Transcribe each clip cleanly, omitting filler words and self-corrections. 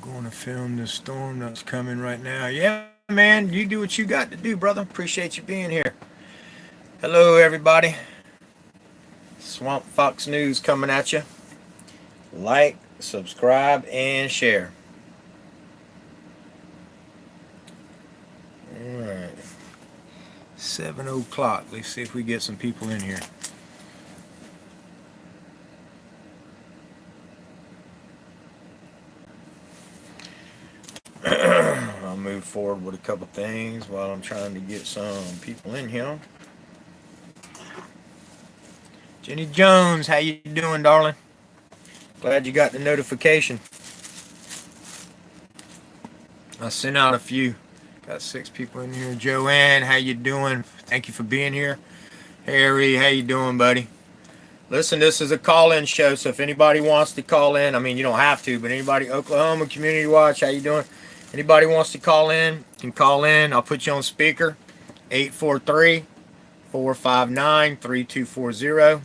going to film this storm that's coming right now. Yeah, man, you do what you got to do, brother. Appreciate you being here. Hello, everybody. Swamp Fox News coming at you. Like, subscribe, and share. All right. 7 o'clock. Let's see if we get some people in here. I'll move forward with a couple things while I'm trying to get some people in here. Jenny Jones, how you doing, darling? Glad you got the notification. I sent out a few. Got 6 people in here. Joanne, how you doing? Thank you for being here. Harry, how you doing, buddy? Listen, this is a call-in show, so if anybody wants to call in, I mean, you don't have to, but anybody, Oklahoma Community Watch, how you doing? Anybody wants to call in, can call in. I'll put you on speaker, 843-459-3240.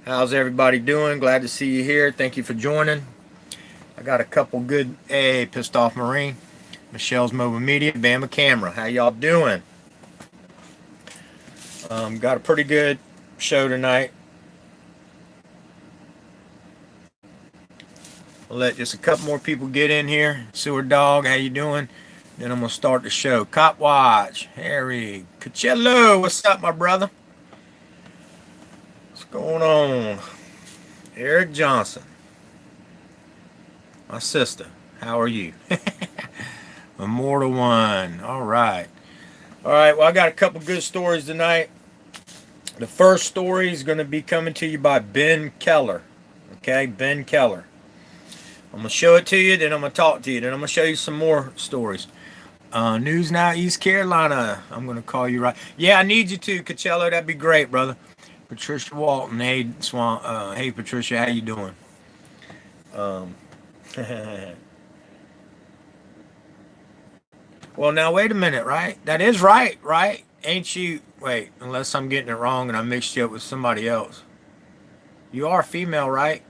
How's everybody doing? Glad to see you here. Thank you for joining. I got a couple good, hey, Pissed Off Marine, Michelle's Mobile Media, Bama Camera. How y'all doing? Got a pretty good show tonight. I'll let just a couple more people get in here. Sewer Dog, how you doing? Then I'm going to start the show. Cop Watch, Harry, Coachella, what's up, my brother? What's going on? Eric Johnson. My sister, how are you? Immortal One, all right. All right, well, I got a couple good stories tonight. The first story is going to be coming to you by Ben Keller. Okay, Ben Keller. I'm going to show it to you, then I'm going to talk to you, then I'm going to show you some more stories. News Now, East Carolina. I'm going to call you right. Yeah, I need you to, Coachella. That'd be great, brother. Patricia Walton. Hey, hey, Patricia, how you doing? Well, now, wait a minute, right? That is right, right? Ain't you? Wait, unless I'm getting it wrong and I mixed you up with somebody else. You are female, right?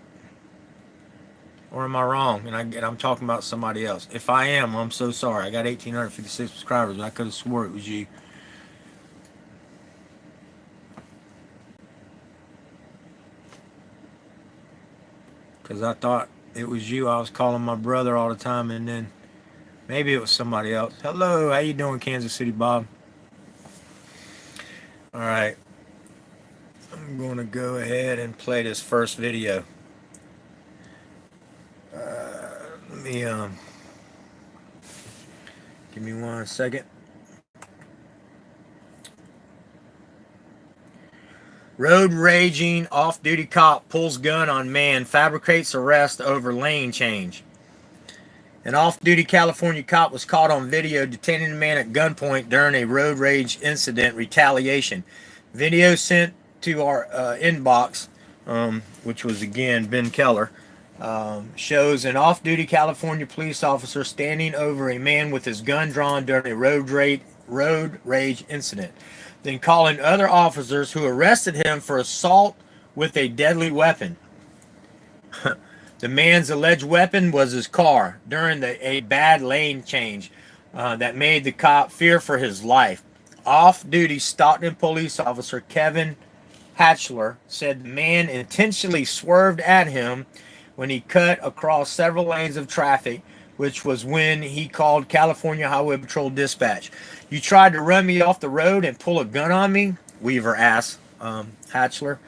Or am I wrong? And I'm talking about somebody else. If I am, I'm so sorry. I got 1,856 subscribers, but I could have swore it was you. Because I thought it was you. I was calling my brother all the time, and then maybe it was somebody else. Hello, how you doing, Kansas City Bob? All right. I'm going to go ahead and play this first video. Let me, give me 1 second. Road raging off-duty cop pulls gun on man, fabricates arrest over lane change. An off-duty California cop was caught on video detaining a man at gunpoint during a road rage incident retaliation. Video sent to our inbox, which was again Ben Keller, shows an off-duty California police officer standing over a man with his gun drawn during a road rage incident, then calling other officers who arrested him for assault with a deadly weapon. The man's alleged weapon was his car during a bad lane change that made the cop fear for his life. Off-duty Stockton police officer Kevin Hatchler said the man intentionally swerved at him when he cut across several lanes of traffic, which was when he called California Highway Patrol dispatch. You tried to run me off the road and pull a gun on me? Weaver asked Hatchler.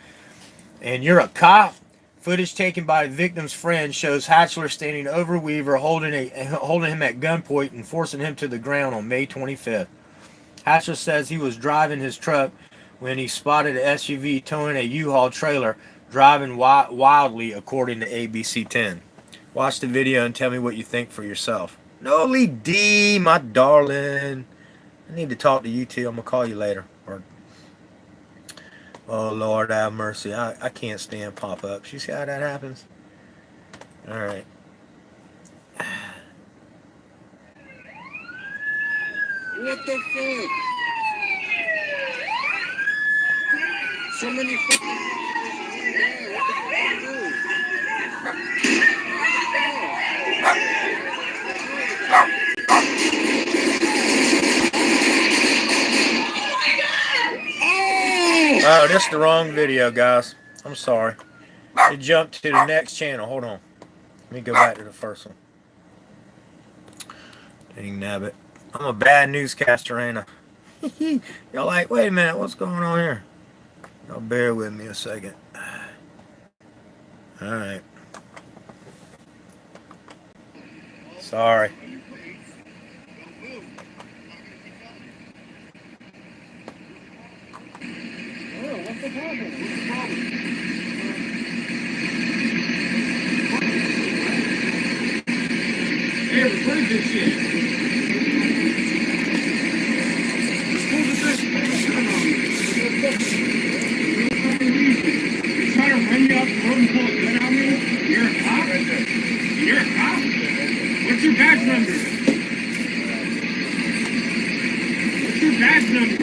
And you're a cop? Footage taken by the victim's friend shows Hatchler standing over Weaver, holding him at gunpoint and forcing him to the ground on May 25th. Hatchler says he was driving his truck when he spotted an SUV towing a U-Haul trailer, driving wildly, according to ABC 10. Watch the video and tell me what you think for yourself. Noli D, my darling. I need to talk to you too. I'm going to call you later. Oh, Lord, have mercy. I can't stand pop-ups. You see how that happens? All right. What the fuck? So many fucking... Yeah, what the fuck do? Oh, this is the wrong video, guys. I'm sorry. It jumped to the next channel. Hold on. Let me go back to the first one. Dang nabbit. I'm a bad newscaster, ain't I? Y'all like, wait a minute, what's going on here? Y'all bear with me a second. Alright. Sorry. What's the problem? What's the problem? Hey, record this shit. Record this shit. Come on. You're trying to run me off the road and pull a gun on me? You're a cop? You're a cop? What's your badge number? What's your badge number?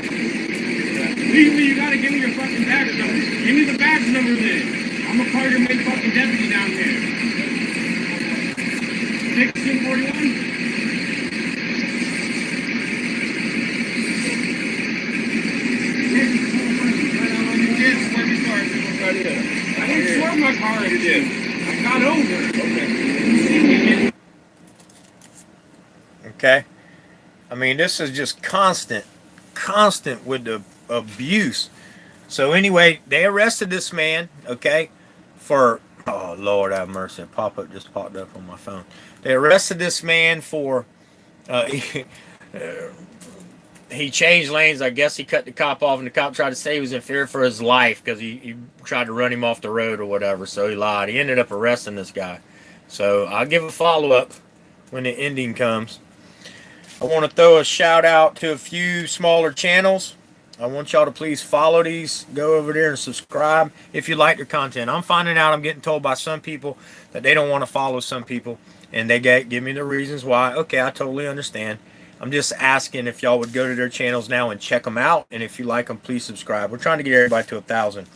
Legally, you gotta give me your fucking badge number. Give me the badge number then. I'm gonna call your main fucking deputy down here. 1641? I didn't swerve my car into this. I got over. Okay. Okay? I mean, this is just constant with the abuse. So anyway, they arrested this man, okay, for, oh Lord have mercy, a pop-up just popped up on my phone. They arrested this man for, he changed lanes. I guess he cut the cop off, and the cop tried to say he was in fear for his life because he tried to run him off the road or whatever, so he lied. He ended up arresting this guy. So I'll give a follow-up when the ending comes. I want to throw a shout out to a few smaller channels. I want y'all to please follow these. Go over there and subscribe if you like their content. I'm finding out I'm getting told by some people that they don't want to follow some people, and they give me the reasons why. Okay, I totally understand. I'm just asking if y'all would go to their channels now and check them out, and if you like them, please subscribe. We're trying to get everybody to 1,000.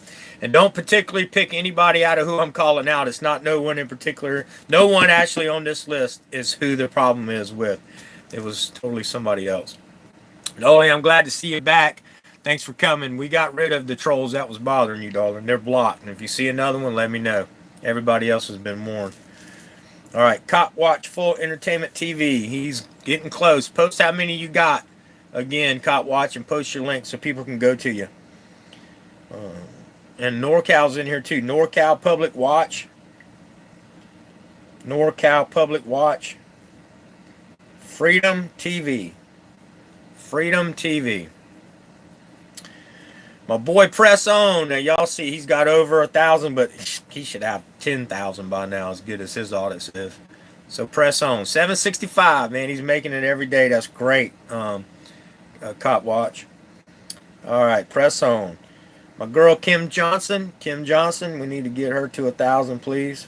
And don't particularly pick anybody out of who I'm calling out. It's not no one in particular. No one actually on this list is who the problem is with. It was totally somebody else. Dolly, I'm glad to see you back. Thanks for coming. We got rid of the trolls that was bothering you, darling. They're blocked. And if you see another one, let me know. Everybody else has been warned. All right, Cop Watch Full Entertainment TV. He's getting close. Post how many you got. Again, Cop Watch, and post your link so people can go to you. And NorCal's in here too. NorCal Public Watch. NorCal Public Watch. Freedom TV. Freedom TV. My boy Press On. Now y'all see he's got over 1,000, but he should have 10,000 by now, as good as his audit says. So Press On. 765, man. He's making it every day. That's great. Cop Watch. All right, Press On. My girl Kim Johnson. Kim Johnson. We need to get her to 1,000, please.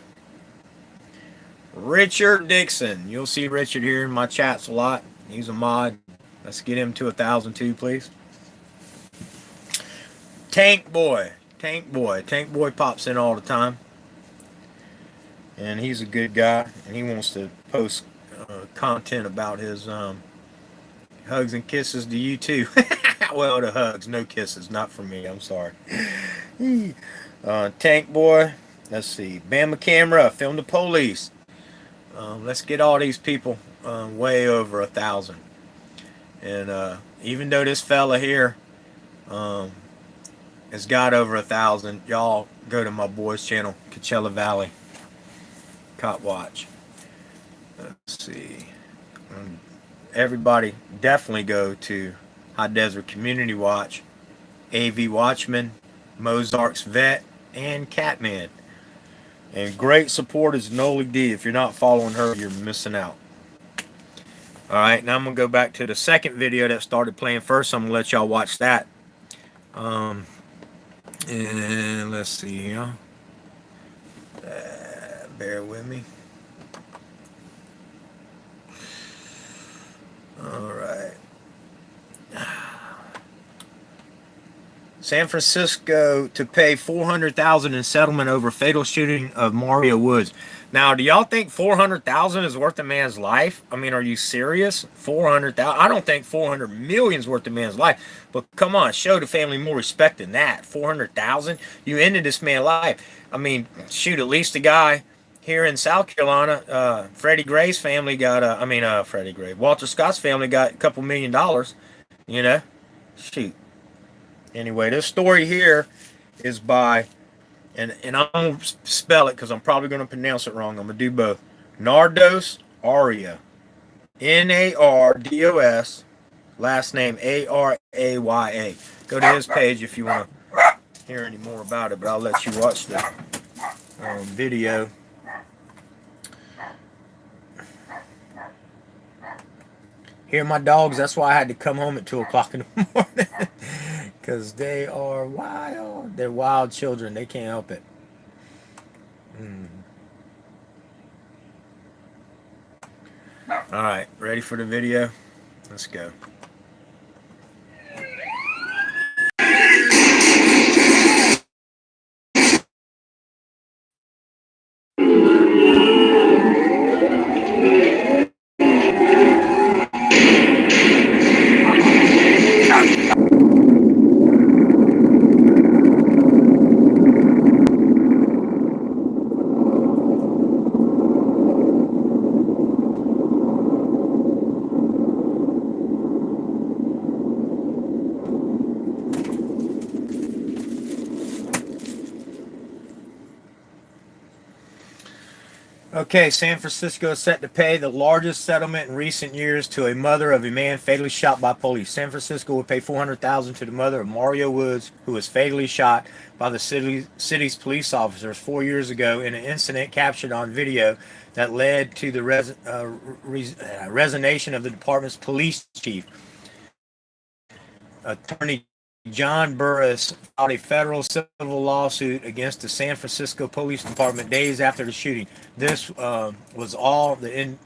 Richard Dixon. You'll see Richard here in my chats a lot. He's a mod. Let's get him to 1,000 too, please. Tank Boy. Tank Boy. Tank Boy pops in all the time. And he's a good guy. And he wants to post content about his hugs and kisses to you too. Well, the hugs, no kisses. Not for me. I'm sorry. Tank Boy. Let's see. Bama Camera. Film the Police. Let's get all these people way over 1,000. And even though this fella here has got over 1,000, y'all go to my boy's channel, Coachella Valley Cop Watch. Let's see. Everybody definitely go to High Desert Community Watch, AV Watchman, Mozart's Vet, and Catman. And great support is Noli D. If you're not following her, you're missing out. Alright, now I'm going to go back to the second video that started playing first. I'm going to let y'all watch that. And let's see here. Bear with me. Alright. San Francisco to pay $400,000 in settlement over fatal shooting of Mario Woods. Now, do y'all think $400,000 is worth a man's life? I mean, are you serious? 400,000. I don't think 400 million is worth a man's life. But come on, show the family more respect than that. 400,000. You ended this man's life. I mean, shoot, at least the guy here in South Carolina, Freddie Gray's family got. Freddie Gray, Walter Scott's family got a couple $1,000,000. You know, shoot. Anyway, this story here is by, and I'm going to spell it because I'm probably going to pronounce it wrong. I'm going to do both. Nardos Aria. Nardos. Last name Araya. Go to his page if you want to hear any more about it, but I'll let you watch the video. Hear my dogs? That's why I had to come home at 2 o'clock in the morning. Because they are wild. They're wild children. They can't help it. All right. Ready for the video? Let's go. Okay, San Francisco is set to pay the largest settlement in recent years to a mother of a man fatally shot by police. San Francisco will pay $400,000 to the mother of Mario Woods, who was fatally shot by the city's police officers 4 years ago in an incident captured on video that led to the resignation of the department's police chief. Attorney John Burris filed a federal civil lawsuit against the San Francisco Police Department days after the shooting. This was all the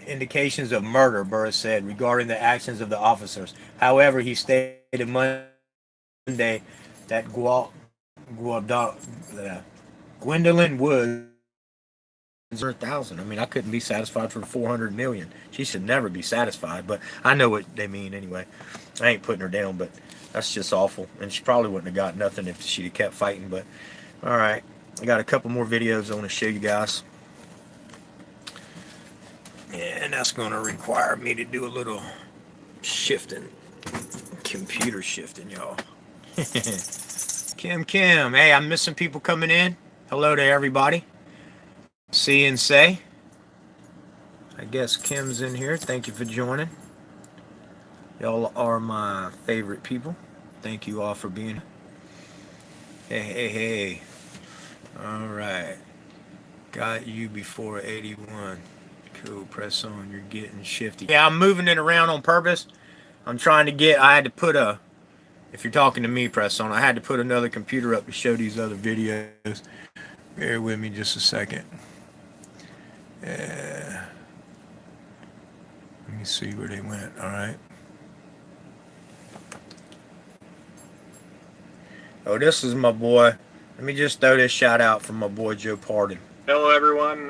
indications of murder, Burris said, regarding the actions of the officers. However, he stated Monday that Gwendolyn Woods, 100,000. I mean, I couldn't be satisfied for 400 million. She should never be satisfied, but I know what they mean anyway. I ain't putting her down, but that's just awful. And she probably wouldn't have got nothing if she'd have kept fighting. But all right, I got a couple more videos I want to show you guys. And that's going to require me to do a little shifting, computer shifting, y'all. Kim. Hey, I'm missing people coming in. Hello to everybody. See and say. I guess Kim's in here. Thank you for joining. Y'all are my favorite people. Thank you all for being here. Hey. All right. Got you before 81. Cool. Press on. You're getting shifty. Yeah, I'm moving it around on purpose. I'm trying to get, I had to put a, if you're talking to me, press on. I had to put another computer up to show these other videos. Bear with me just a second. Let me see where they went. All right. Oh, this is my boy. Let me just throw this shout out from my boy Joe Pardon. Hello everyone.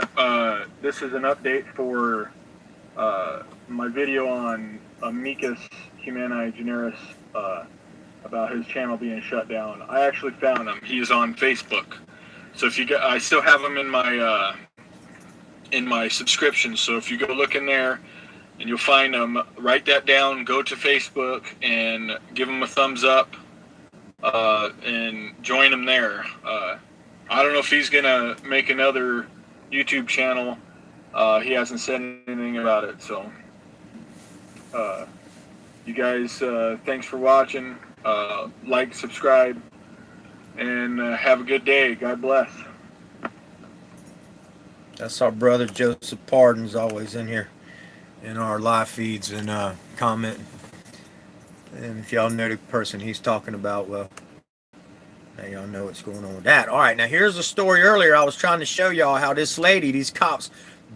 This is an update for my video on Amicus Humani Generis about his channel being shut down. I actually found him. He's on Facebook. So if you get, I still have him in my subscription. So if you go look in there and you'll find him, write that down. Go to Facebook and give him a thumbs up. And join him there. I don't know if he's gonna make another YouTube channel. He hasn't said anything about it. So, you guys, thanks for watching. Like, subscribe, and have a good day. God bless. That's our brother Joseph Pardon's always in here in our live feeds and commenting. And if y'all know the person he's talking about, well, now y'all know what's going on with that. All right, now here's a story earlier. I was trying to show y'all how this lady, these cops,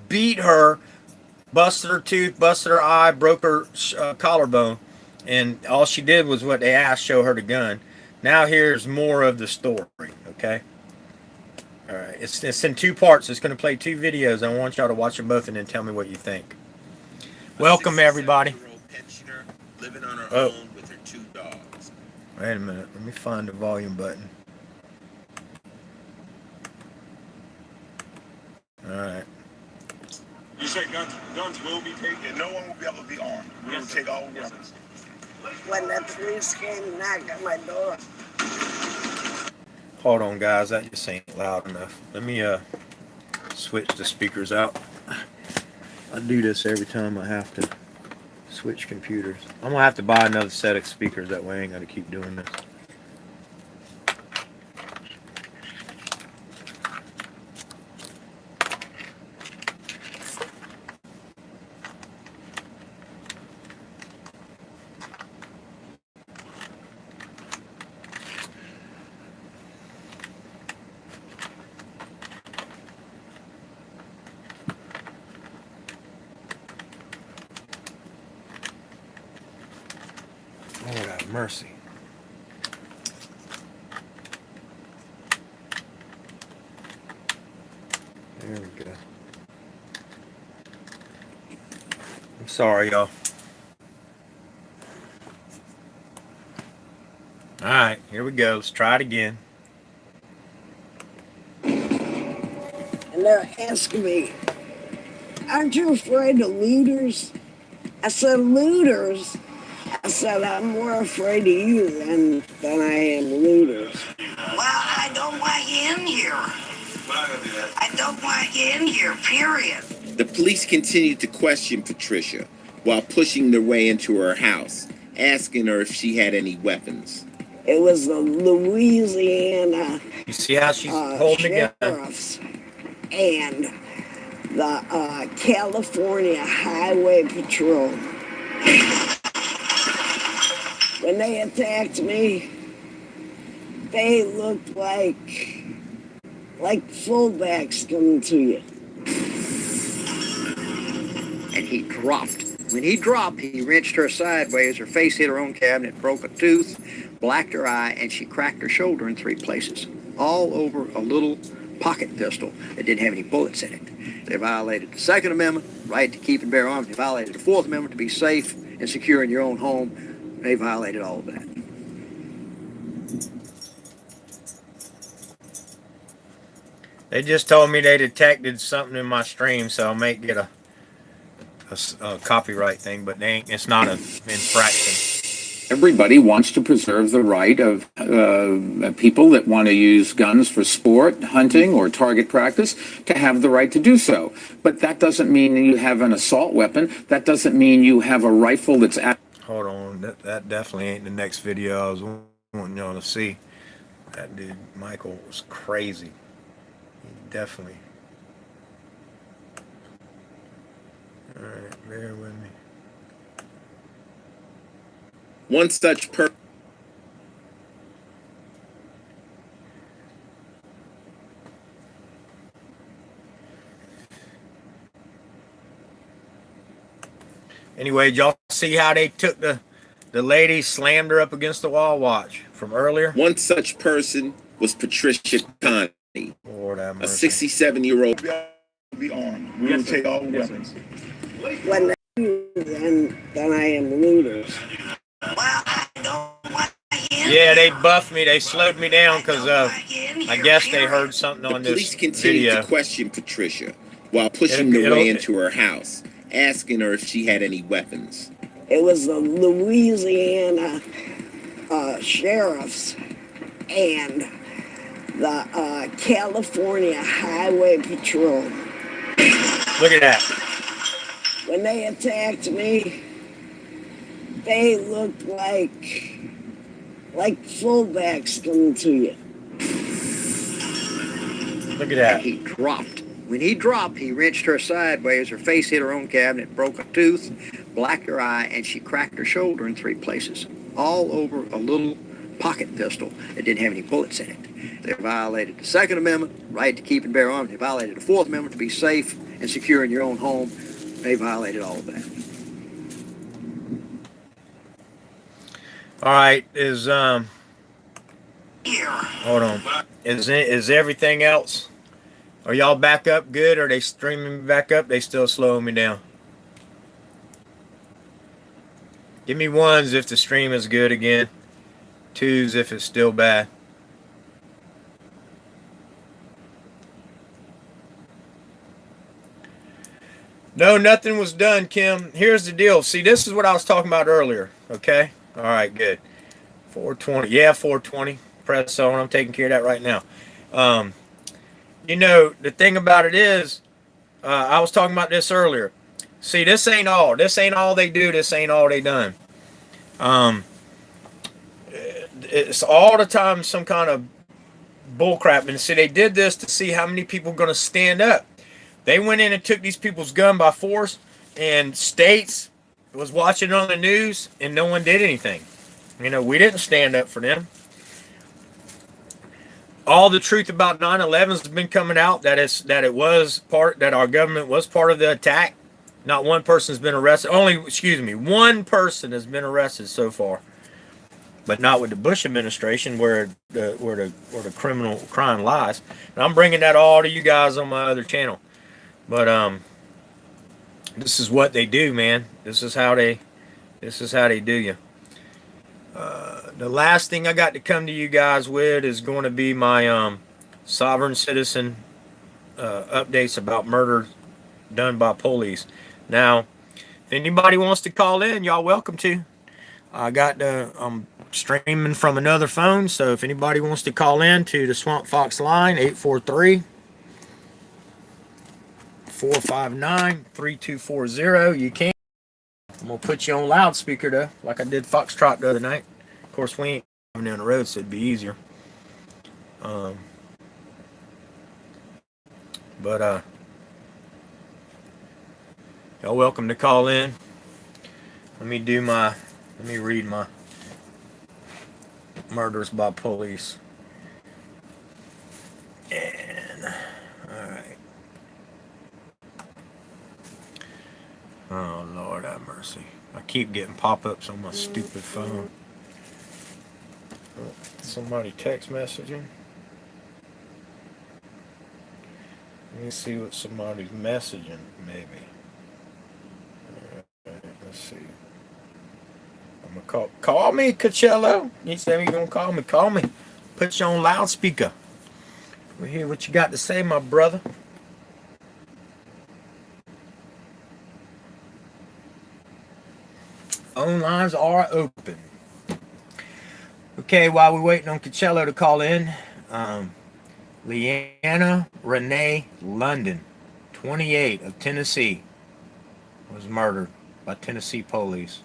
beat her, busted her tooth, busted her eye, broke her collarbone. And all she did was what they asked, show her the gun. Now here's more of the story, okay? All right, it's in two parts. It's going to play two videos. I want y'all to watch them both and then tell me what you think. Welcome, everybody. Living on her Oh, own with her 2 dogs. wait a minute. Let me find the volume button. All right. You say guns will be taken? No one will be able to be armed. We will take all weapons. When the police came and knocked on my door. Hold on, guys. That just ain't loud enough. Let me switch the speakers out. I do this every time I have to switch computers. I'm gonna have to buy another set of speakers. That way I ain't gotta keep doing this. Lord have mercy. There we go. I'm sorry, y'all. Alright, here we go. Let's try it again. And they're asking me, aren't you afraid of looters? I said, looters? I said, I'm more afraid of you than I am looters. Well, I don't want you in here. I don't want you in here, period. The police continued to question Patricia while pushing their way into her house, asking her if she had any weapons. It was the Louisiana You see how she's holding the gun? sheriffs and the California Highway Patrol. When they attacked me, they looked like fullbacks coming to you. And he dropped. When he dropped, he wrenched her sideways. Her face hit her own cabinet, broke a tooth, blacked her eye, and she cracked her shoulder in 3 places, all over a little pocket pistol that didn't have any bullets in it. They violated the Second Amendment, right to keep and bear arms. They violated the Fourth Amendment, to be safe and secure in your own home. They violated all of that. They just told me they detected something in my stream, so I may get a copyright thing, but it's not an infraction. Everybody wants to preserve the right of people that want to use guns for sport, hunting, or target practice to have the right to do so. But that doesn't mean you have an assault weapon. That doesn't mean you have a rifle that's at... Hold on, that definitely ain't the next video I was wanting y'all to see. That dude, Michael, was crazy. He definitely... Alright, bear with me. One such person. Anyway, y'all see how they took the lady, slammed her up against the wall? Watch from earlier. One such person was Patricia Connie, Lord have a mercy. 67-year-old. Be armed. We will take all weapons. When then I am looters. Well, I don't want you. Yeah, they buffed me. They slowed me down because I guess they heard something on The police this continued video. to question Patricia while pushing their way into her house, asking her if she had any weapons. It was the Louisiana sheriffs and the California Highway Patrol. Look at that. When they attacked me, they looked like fullbacks coming to you. Look at that. And he dropped. When he dropped, he wrenched her sideways. Her face hit her own cabinet, broke a tooth, blacked her eye, and she cracked her shoulder in 3 places, all over a little pocket pistol that didn't have any bullets in it. They violated the Second Amendment, right to keep and bear arms. They violated the Fourth Amendment, to be safe and secure in your own home. They violated all of that. All right, Hold on. Is everything else? Are y'all back up good? Are they streaming back up? They still slowing me down. Give me ones if the stream is good again. Twos if it's still bad. No, nothing was done, Kim. Here's the deal. See, this is what I was talking about earlier. Okay? All right, good. 420. Yeah, 420. Press on. I'm taking care of that right now. You know, the thing about it is, I was talking about this earlier. See, this ain't all. This ain't all they do. This ain't all they done. It's all the time some kind of bullcrap. And see, they did this to see how many people are going to stand up. They went in and took these people's gun by force, and states was watching it on the news, and no one did anything. You know, we didn't stand up for them. All the truth about 9/11 has been coming out that our government was part of the attack. Not one person has been arrested. One person has been arrested so far, but not with the Bush administration, where the criminal crime lies. And I'm bringing that all to you guys on my other channel. But this is what they do, man. This is how they do you. The last thing I got to come to you guys with is going to be my sovereign citizen updates about murder done by police. Now, if anybody wants to call in, y'all welcome to. I'm streaming from another phone, so if anybody wants to call in to the Swamp Fox line, 843-459-3240, you can. I'm going to put you on loudspeaker, though, like I did Foxtrot the other night. Of course, we ain't driving down the road, so it'd be easier. But y'all welcome to call in. Let me read my murders by police. And, alright. Oh, Lord have mercy. I keep getting pop-ups on my stupid phone. Somebody text messaging. Let me see what somebody's messaging, maybe. Let's see. I'm gonna call me, Coachella. You said you're gonna call me. Call me. Put you on loudspeaker. We hear what you got to say, my brother. Phone lines are open. Okay, while we're waiting on Coachella to call in, Leanna Renee London, 28, of Tennessee, was murdered by Tennessee police.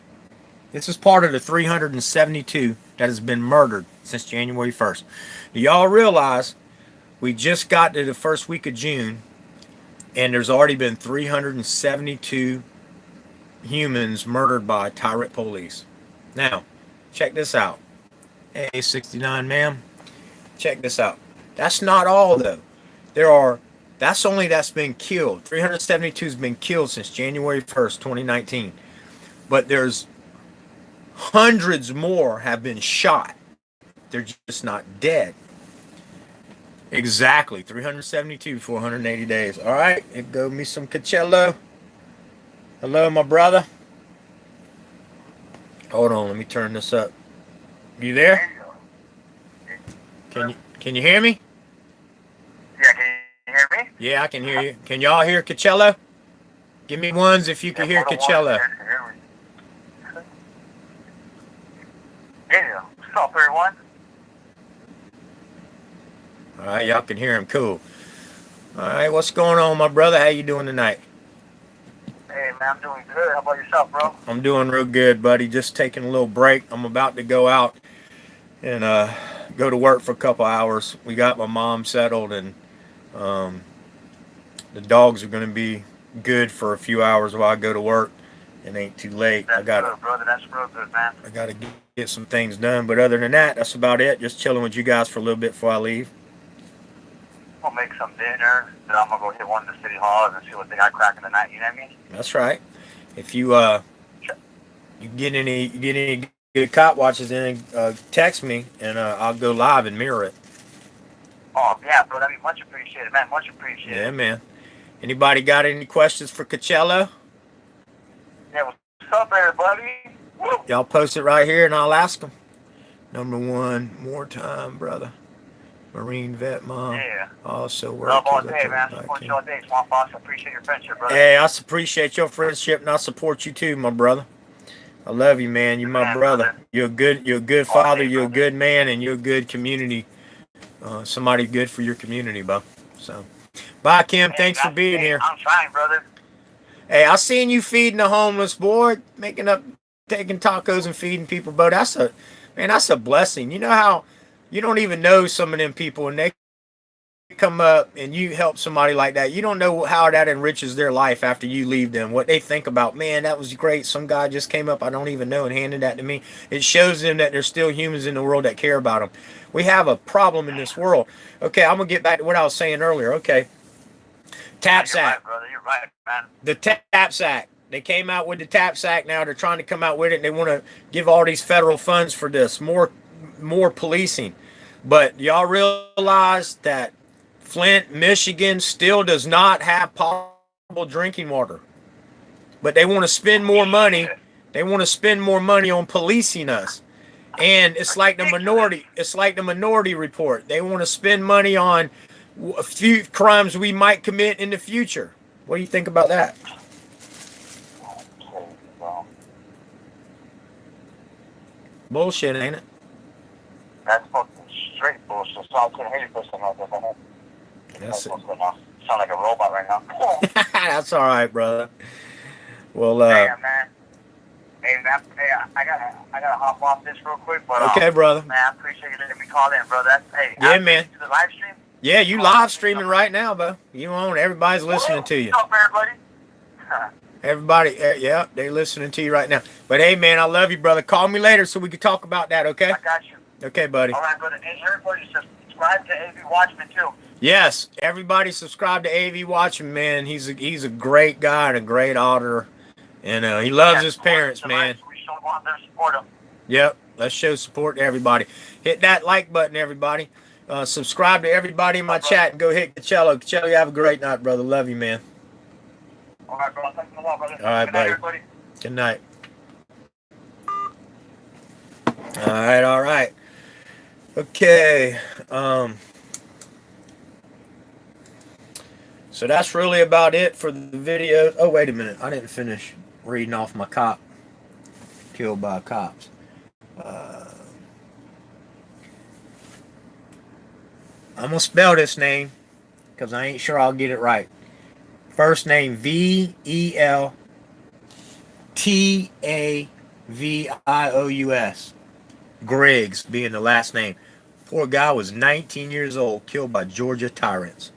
This is part of the 372 that has been murdered since January 1st. Do y'all realize we just got to the first week of June, and there's already been 372 humans murdered by Tyrant police? Now, check this out. Hey, 69, ma'am. Check this out. That's not all, though. That's been killed. 372 has been killed since January 1st, 2019. But there's hundreds more have been shot. They're just not dead. Exactly. 372, 480 days. All right. It go me some Coachella. Hello, my brother. Hold on. Let me turn this up. You there? Can you hear me? Yeah, can you hear me? Yeah, I can hear you. Can y'all hear Coachella? Give me ones if you can hear Coachella. Yeah, stop 31. All right, y'all can hear him. Cool. All right, what's going on, my brother? How you doing tonight? Hey, man, I'm doing good. How about yourself, bro? I'm doing real good, buddy. Just taking a little break. I'm about to go out and go to work for a couple hours. We got my mom settled, and the dogs are going to be good for a few hours while I go to work. It ain't too late. That's good, brother. That's real good, man. I got to get some things done, but other than that, that's about it. Just chilling with you guys for a little bit before I leave. I'll make some dinner, then I'm gonna go hit one of the city halls and see what they got cracking tonight. You know what I mean? That's right. If you get any good cop watches anything, text me, and I'll go live and mirror it. Oh, yeah, bro. That'd be much appreciated, man. Much appreciated. Yeah, man. Anybody got any questions for Coachella? Yeah, what's up, everybody? Woo! Y'all post it right here, and I'll ask them. Number one, more time, brother. Marine vet mom. Yeah. Also work. Love all day, man. Support you all day, Swamp Boss. I appreciate your friendship, brother. Hey, I appreciate your friendship, and I support you too, my brother. I love you, man. You're my brother. You're a good father. You're a good man, and you're a good community. Somebody good for your community, bro. So, bye, Kim. Hey, thanks for being here. I'm trying, brother. Hey, I seen you feeding the homeless, boy. Taking tacos and feeding people, bro. That's a blessing. You know how you don't even know some of them people, and they come up and you help somebody like that. You don't know how that enriches their life after you leave them. What they think about, man, that was great. Some guy just came up I don't even know and handed that to me. It shows them that there's still humans in the world that care about them. We have a problem in this world. Okay, I'm gonna get back to what I was saying earlier. Okay, TAPS Act. Right, brother. You're right, man. The TAPS Act. They came out with the TAPS Act. Now they're trying to come out with it, and they want to give all these federal funds for this, more policing. But y'all realize that Flint, Michigan still does not have potable drinking water. But they want to spend more money. They want to spend more money on policing us. And it's like the Minority Report. They want to spend money on a few crimes we might commit in the future. What do you think about that? Bullshit, ain't it? That's fucking straight bullshit. So I couldn't hear you for some of that. That's it. Sound like a robot right now. That's all right, brother. Well, hey, man. Hey, I gotta hop off this real quick. But okay, brother. Man, I appreciate you letting me call in, brother. Hey, yeah, man. The live stream. Yeah, you live streaming right now, bro. You on? Everybody's listening to you. What's up, everybody? Everybody, yeah, they're listening to you right now. But hey, man, I love you, brother. Call me later so we can talk about that, okay? I got you. Okay, buddy. All right, brother. Hey, everybody, subscribe to AV Watchman too. Yes, everybody subscribe to AV Watchman, man. He's a great guy and a great auditor, and he loves his parents, man. We show them out there, support them. Yep, let's show support to everybody. Hit that like button, everybody. Subscribe to everybody in my chat and go hit Coachella. Coachella, you have a great night, brother. Love you, man. All right, bro. Thanks a lot, brother. All right, Good night, buddy. everybody. Good night. All right. Okay. So that's really about it for the video. Oh, wait a minute. I didn't finish reading off my cop. Killed by cops. I'm going to spell this name because I ain't sure I'll get it right. First name Veltavious. Griggs being the last name. Poor guy was 19 years old, killed by Georgia Tyrants.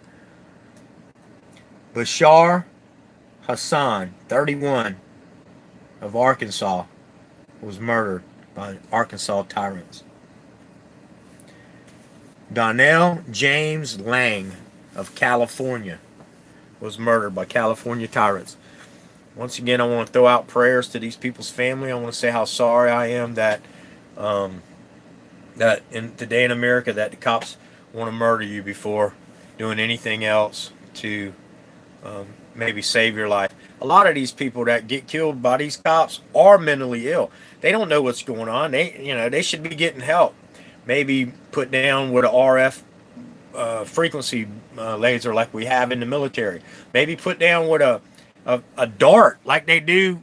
Bashar Hassan, 31, of Arkansas, was murdered by Arkansas Tyrants. Donnell James Lang of California was murdered by California Tyrants. Once again, I want to throw out prayers to these people's family. I want to say how sorry I am that today in America that the cops want to murder you before doing anything else to maybe save your life. A lot of these people that get killed by these cops are mentally ill. They don't know what's going on. They should be getting help. Maybe put down with an RF frequency laser like we have in the military. Maybe put down with a dart like they do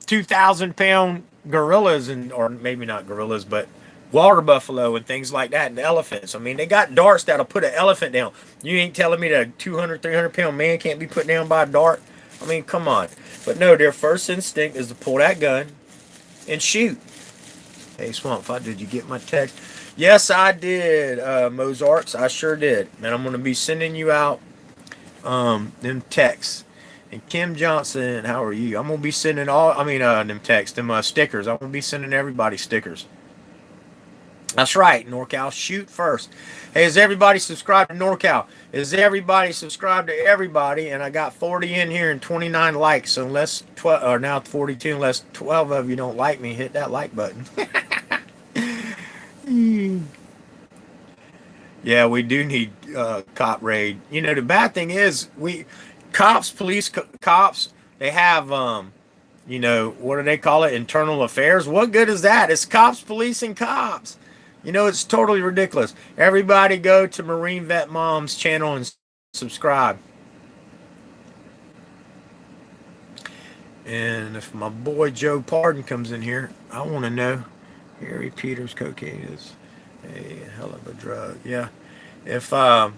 2,000-pound gorillas, or maybe not gorillas, but water buffalo and things like that, and elephants. I mean, they got darts that'll put an elephant down. You ain't telling me that a 200, 300-pound man can't be put down by a dart? I mean, come on. But no, their first instinct is to pull that gun and shoot. Hey, Swamp, did you get my text? Yes, I did, Mozarts. I sure did. And I'm going to be sending you out them texts. And Kim Johnson, how are you? I'm going to be sending them texts, them stickers. I'm going to be sending everybody stickers. That's right, NorCal. Shoot first. Hey, is everybody subscribed to NorCal? Is everybody subscribed to everybody? And I got 40 in here and 29 likes. So unless 12, or now 42, unless 12 of you don't like me, hit that like button. Yeah, we do need cop raid. You know, the bad thing is cops, they have you know, what do they call it? Internal affairs. What good is that? It's cops policing cops. You know, it's totally ridiculous. Everybody go to Marine Vet Mom's channel and subscribe. And if my boy Joe Pardon comes in here, I want to know. Harry Peters, cocaine is a hell of a drug. Yeah. If I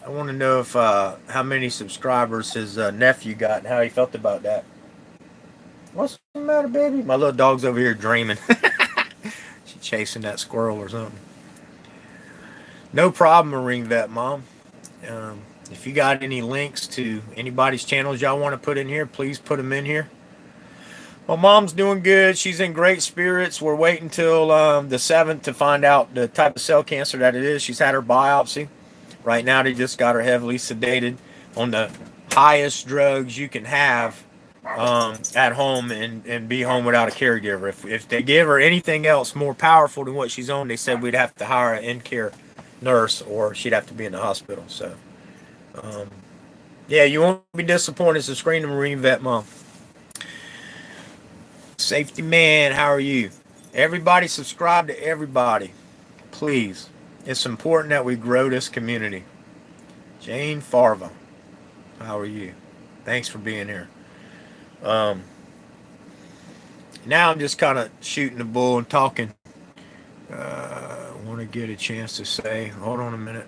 want to know if how many subscribers his nephew got and how he felt about that. What's the matter, baby? My little dog's over here dreaming. She's chasing that squirrel or something. No problem, Marine Vet Mom. If you got any links to anybody's channels y'all want to put in here, please put them in here. My mom's doing good. She's in great spirits. We're waiting till the 7th to find out the type of cell cancer that it is. She's had her biopsy. Right now, they just got her heavily sedated on the highest drugs you can have at home and be home without a caregiver. If they give her anything else more powerful than what she's on, they said we'd have to hire an in-care nurse or she'd have to be in the hospital. So, yeah, you won't be disappointed. So screen the Marine Vet Mom. Safety Man, how are you? Everybody subscribe to everybody. Please. It's important that we grow this community. Jane Farva, how are you? Thanks for being here. Now I'm just kind of shooting the bull and talking. I want to get a chance to say, hold on a minute.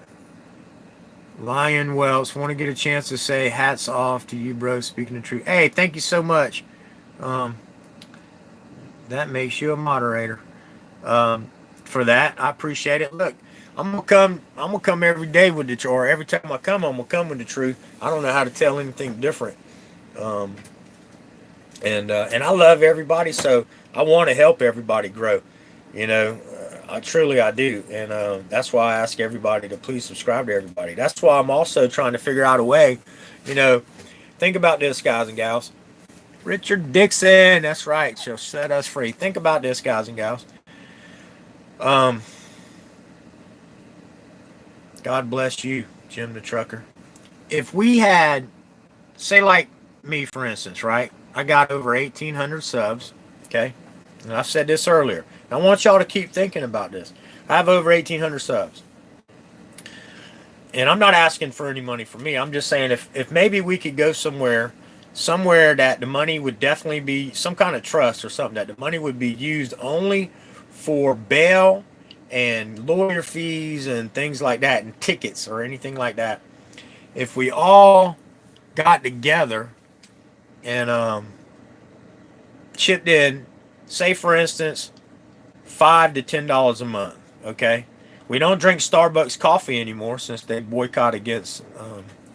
Lion Wells, want to get a chance to say hats off to you, bro, speaking the truth. Hey, thank you so much. That makes you a moderator. For that, I appreciate it. Look, I'm gonna come every day with the truth, or every time I come, I'm gonna come with the truth. I don't know how to tell anything different. And I love everybody, so I want to help everybody grow. You know, I do, and that's why I ask everybody to please subscribe to everybody. That's why I'm also trying to figure out a way. You know, think about this, guys and gals. Richard Dixon, that's right. She'll set us free. Think about this, guys and gals. God bless you, Jim the Trucker. If we had, say like me, for instance, right? I got over 1,800 subs, okay? And I said this earlier. I want y'all to keep thinking about this. I have over 1,800 subs. And I'm not asking for any money from me. I'm just saying if maybe we could go somewhere that the money would definitely be some kind of trust or something, that the money would be used only for bail and lawyer fees and things like that, and tickets or anything like that. If we all got together and chipped in, say for instance, $5 to $10 a month, okay? We don't drink Starbucks coffee anymore since they boycott against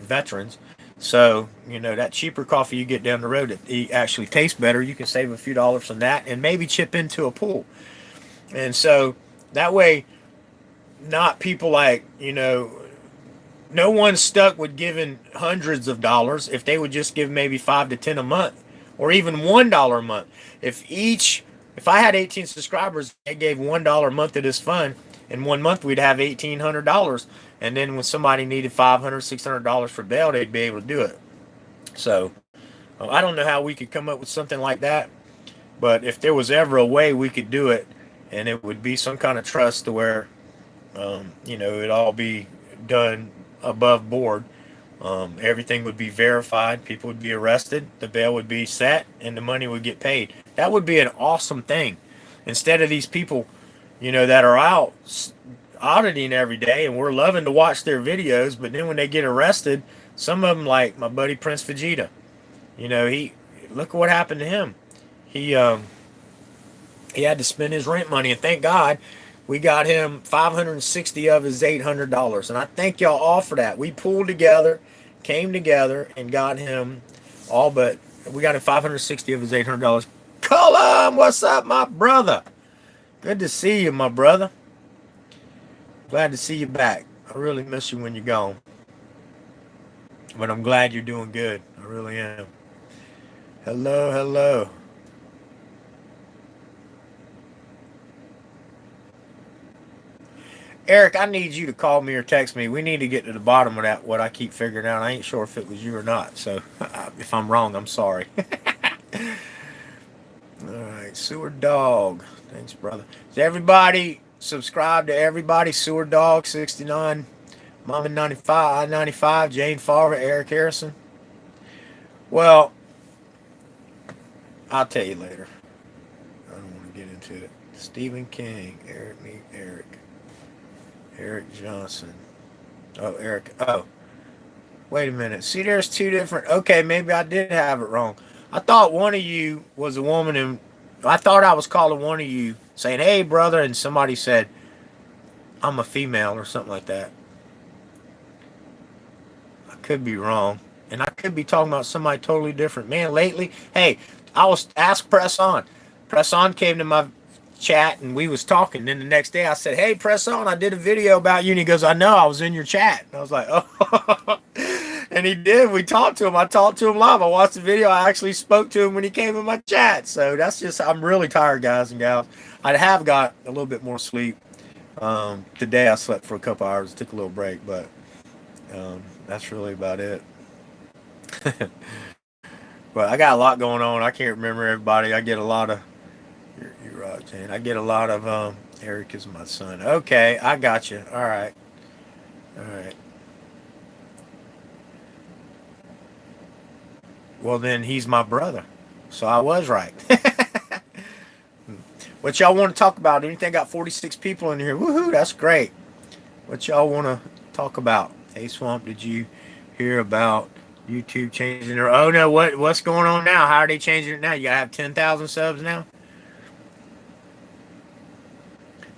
veterans. So, you know, that cheaper coffee you get down the road, it actually tastes better. You can save a few dollars on that and maybe chip into a pool. And so that way, not people like, you know, no one's stuck with giving hundreds of dollars if they would just give maybe 5 to 10 a month or even $1 a month. If I had 18 subscribers, they gave $1 a month to this fund. In 1 month, we'd have $1,800. And then when somebody needed $500, $600 for bail, they'd be able to do it. So I don't know how we could come up with something like that. But if there was ever a way we could do it, and it would be some kind of trust to where, you know, it'd all be done above board. Everything would be verified. People would be arrested. The bail would be set, and the money would get paid. That would be an awesome thing. Instead of these people, you know, that are out auditing every day, and we're loving to watch their videos, but then when they get arrested, some of them, like my buddy Prince Vegeta, you know, look at what happened to him. He had to spend his rent money, and thank God we got him 560 of his $800, and I thank y'all all for that. We pulled together, came together, and got him all but, we got him 560 of his $800. Cullum, what's up, my brother? Good to see you, my brother. Glad to see you back. I really miss you when you're gone. But I'm glad you're doing good. I really am. Hello, hello. Eric, I need you to call me or text me. We need to get to the bottom of that, what I keep figuring out. I ain't sure if it was you or not. So if I'm wrong, I'm sorry. All right, Sewer Dog. Thanks, brother. Does everybody subscribe to everybody? Sewer Dog 69, Mama 95, I-95, Jane Farver, Eric Harrison. Well, I'll tell you later. I don't want to get into it. Stephen King, Eric Johnson. Oh, Eric. Oh, wait a minute. See, there's two different. Okay, maybe I did have it wrong. I thought one of you was a woman, and I thought I was calling one of you saying, "Hey, brother," and somebody said, "I'm a female" or something like that. I could be wrong, and I could be talking about somebody totally different. Man, lately, hey, I was ask Press On. Press On came to my chat and we was talking. Then the next day I said, "Hey, Press On, I did a video about you." And he goes, "I know, I was in your chat." And I was like, "Oh." And he did. We talked to him. I talked to him live. I watched the video. I actually spoke to him when he came in my chat. So that's just, I'm really tired, guys and gals. I have got a little bit more sleep. Today I slept for a couple hours, took a little break, but that's really about it. But I got a lot going on. I can't remember everybody. I get a lot of, you're right, Jane. I get a lot of, Eric is my son. Okay, I got you. All right. All right. Well, then he's my brother. So I was right. What y'all want to talk about? Anything? Got 46 people in here. Woohoo, that's great. What y'all want to talk about? Hey, Swamp, did you hear about YouTube changing their... Oh, no, what's going on now? How are they changing it now? You got to have 10,000 subs now?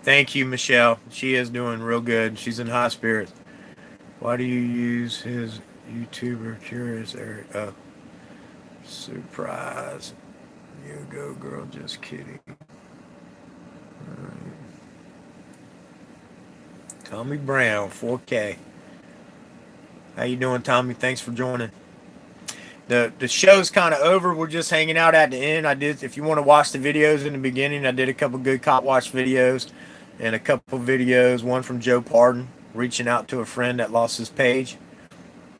Thank you, Michelle. She is doing real good. She's in high spirits. Why do you use his YouTuber curious Eric? Oh, surprise. You go, girl. Just kidding. Tommy Brown, 4K. How you doing, Tommy? Thanks for joining. The show's kind of over. We're just hanging out at the end. I did, if you want to watch the videos in the beginning, I did a couple good cop watch videos and a couple videos. One from Joe Pardon reaching out to a friend that lost his page,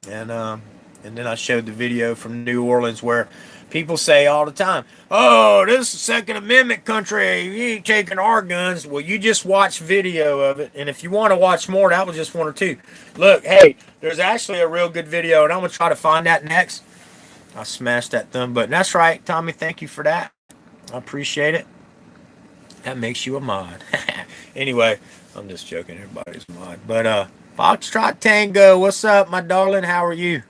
and then I showed the video from New Orleans where people say all the time, "Oh, this is Second Amendment country. You ain't taking our guns." Well, you just watch video of it. And if you want to watch more, that was just one or two. Look, hey, there's actually a real good video, and I'm going to try to find that next. I smashed that thumb button. That's right, Tommy. Thank you for that. I appreciate it. That makes you a mod. Anyway, I'm just joking. Everybody's a mod. But Foxtrot Tango, what's up, my darling? How are you?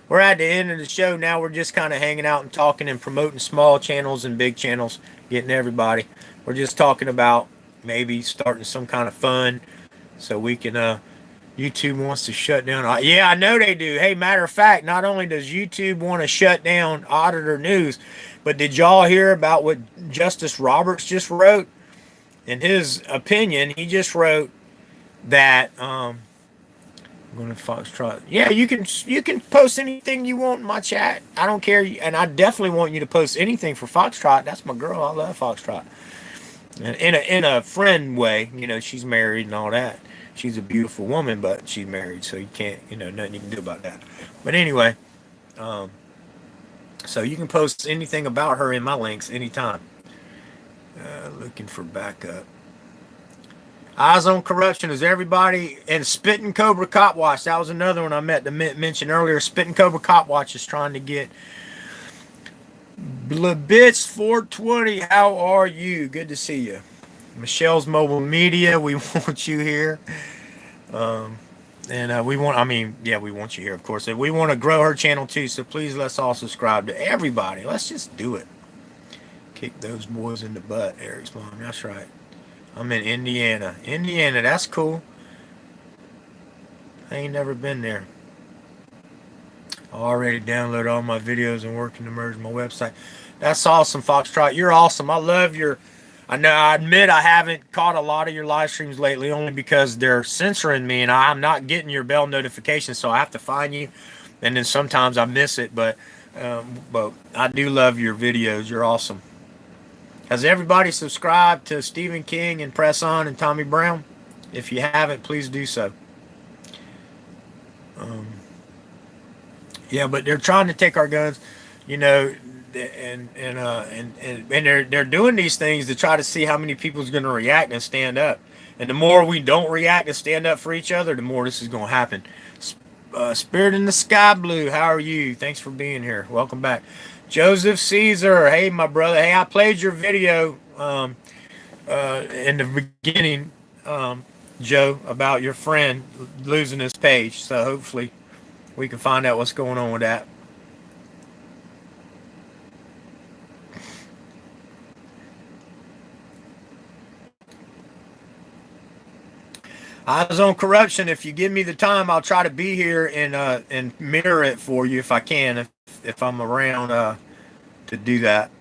We're at the end of the show now. We're just kind of hanging out and talking and promoting small channels and big channels, getting everybody. We're just talking about maybe starting some kind of fun so we can, YouTube wants to shut down. Yeah, I know they do. Hey, matter of fact, not only does YouTube want to shut down Auditor News, but did y'all hear about what Justice Roberts just wrote? In his opinion, he just wrote that, I'm going to Foxtrot. Yeah, you can post anything you want in my chat. I don't care, and I definitely want you to post anything for Foxtrot. That's my girl. I love Foxtrot. And in a friend way, she's married and all that. She's a beautiful woman, but she's married, so you can't, nothing you can do about that. But anyway, so you can post anything about her in my links anytime. Looking for backup. Eyes on Corruption is everybody, and Spitting Cobra Cop Watch. That was another one I mentioned earlier. Spitting Cobra Cop Watch is trying to get Blabits 420. How are you? Good to see you. Michelle's Mobile Media. We want you here. We want you here, of course. And we want to grow her channel too. So please, let's all subscribe to everybody. Let's just do it. Kick those boys in the butt, Eric's mom. That's right. I'm in Indiana. Indiana, that's cool. I ain't never been there. I already downloaded all my videos and working to merge my website. That's awesome, Foxtrot. You're awesome. I I know. I admit I haven't caught a lot of your live streams lately, only because they're censoring me, and I'm not getting your bell notifications, so I have to find you, and then sometimes I miss it. But I do love your videos. You're awesome. Has everybody subscribed to Stephen King and Press On and Tommy Brown? If you haven't, please do so. Yeah, but they're trying to take our guns, you know, and they're doing these things to try to see how many people's going to react and stand up. And the more we don't react and stand up for each other, the more this is going to happen. Spirit in the Sky Blue, how are you? Thanks for being here. Welcome back. Joseph Caesar, hey, my brother. Hey, I played your video in the beginning, Joe, about your friend losing his page. So hopefully we can find out what's going on with that. Eyes on Corruption. If you give me the time, I'll try to be here and mirror it for you if I can, if I'm around to do that.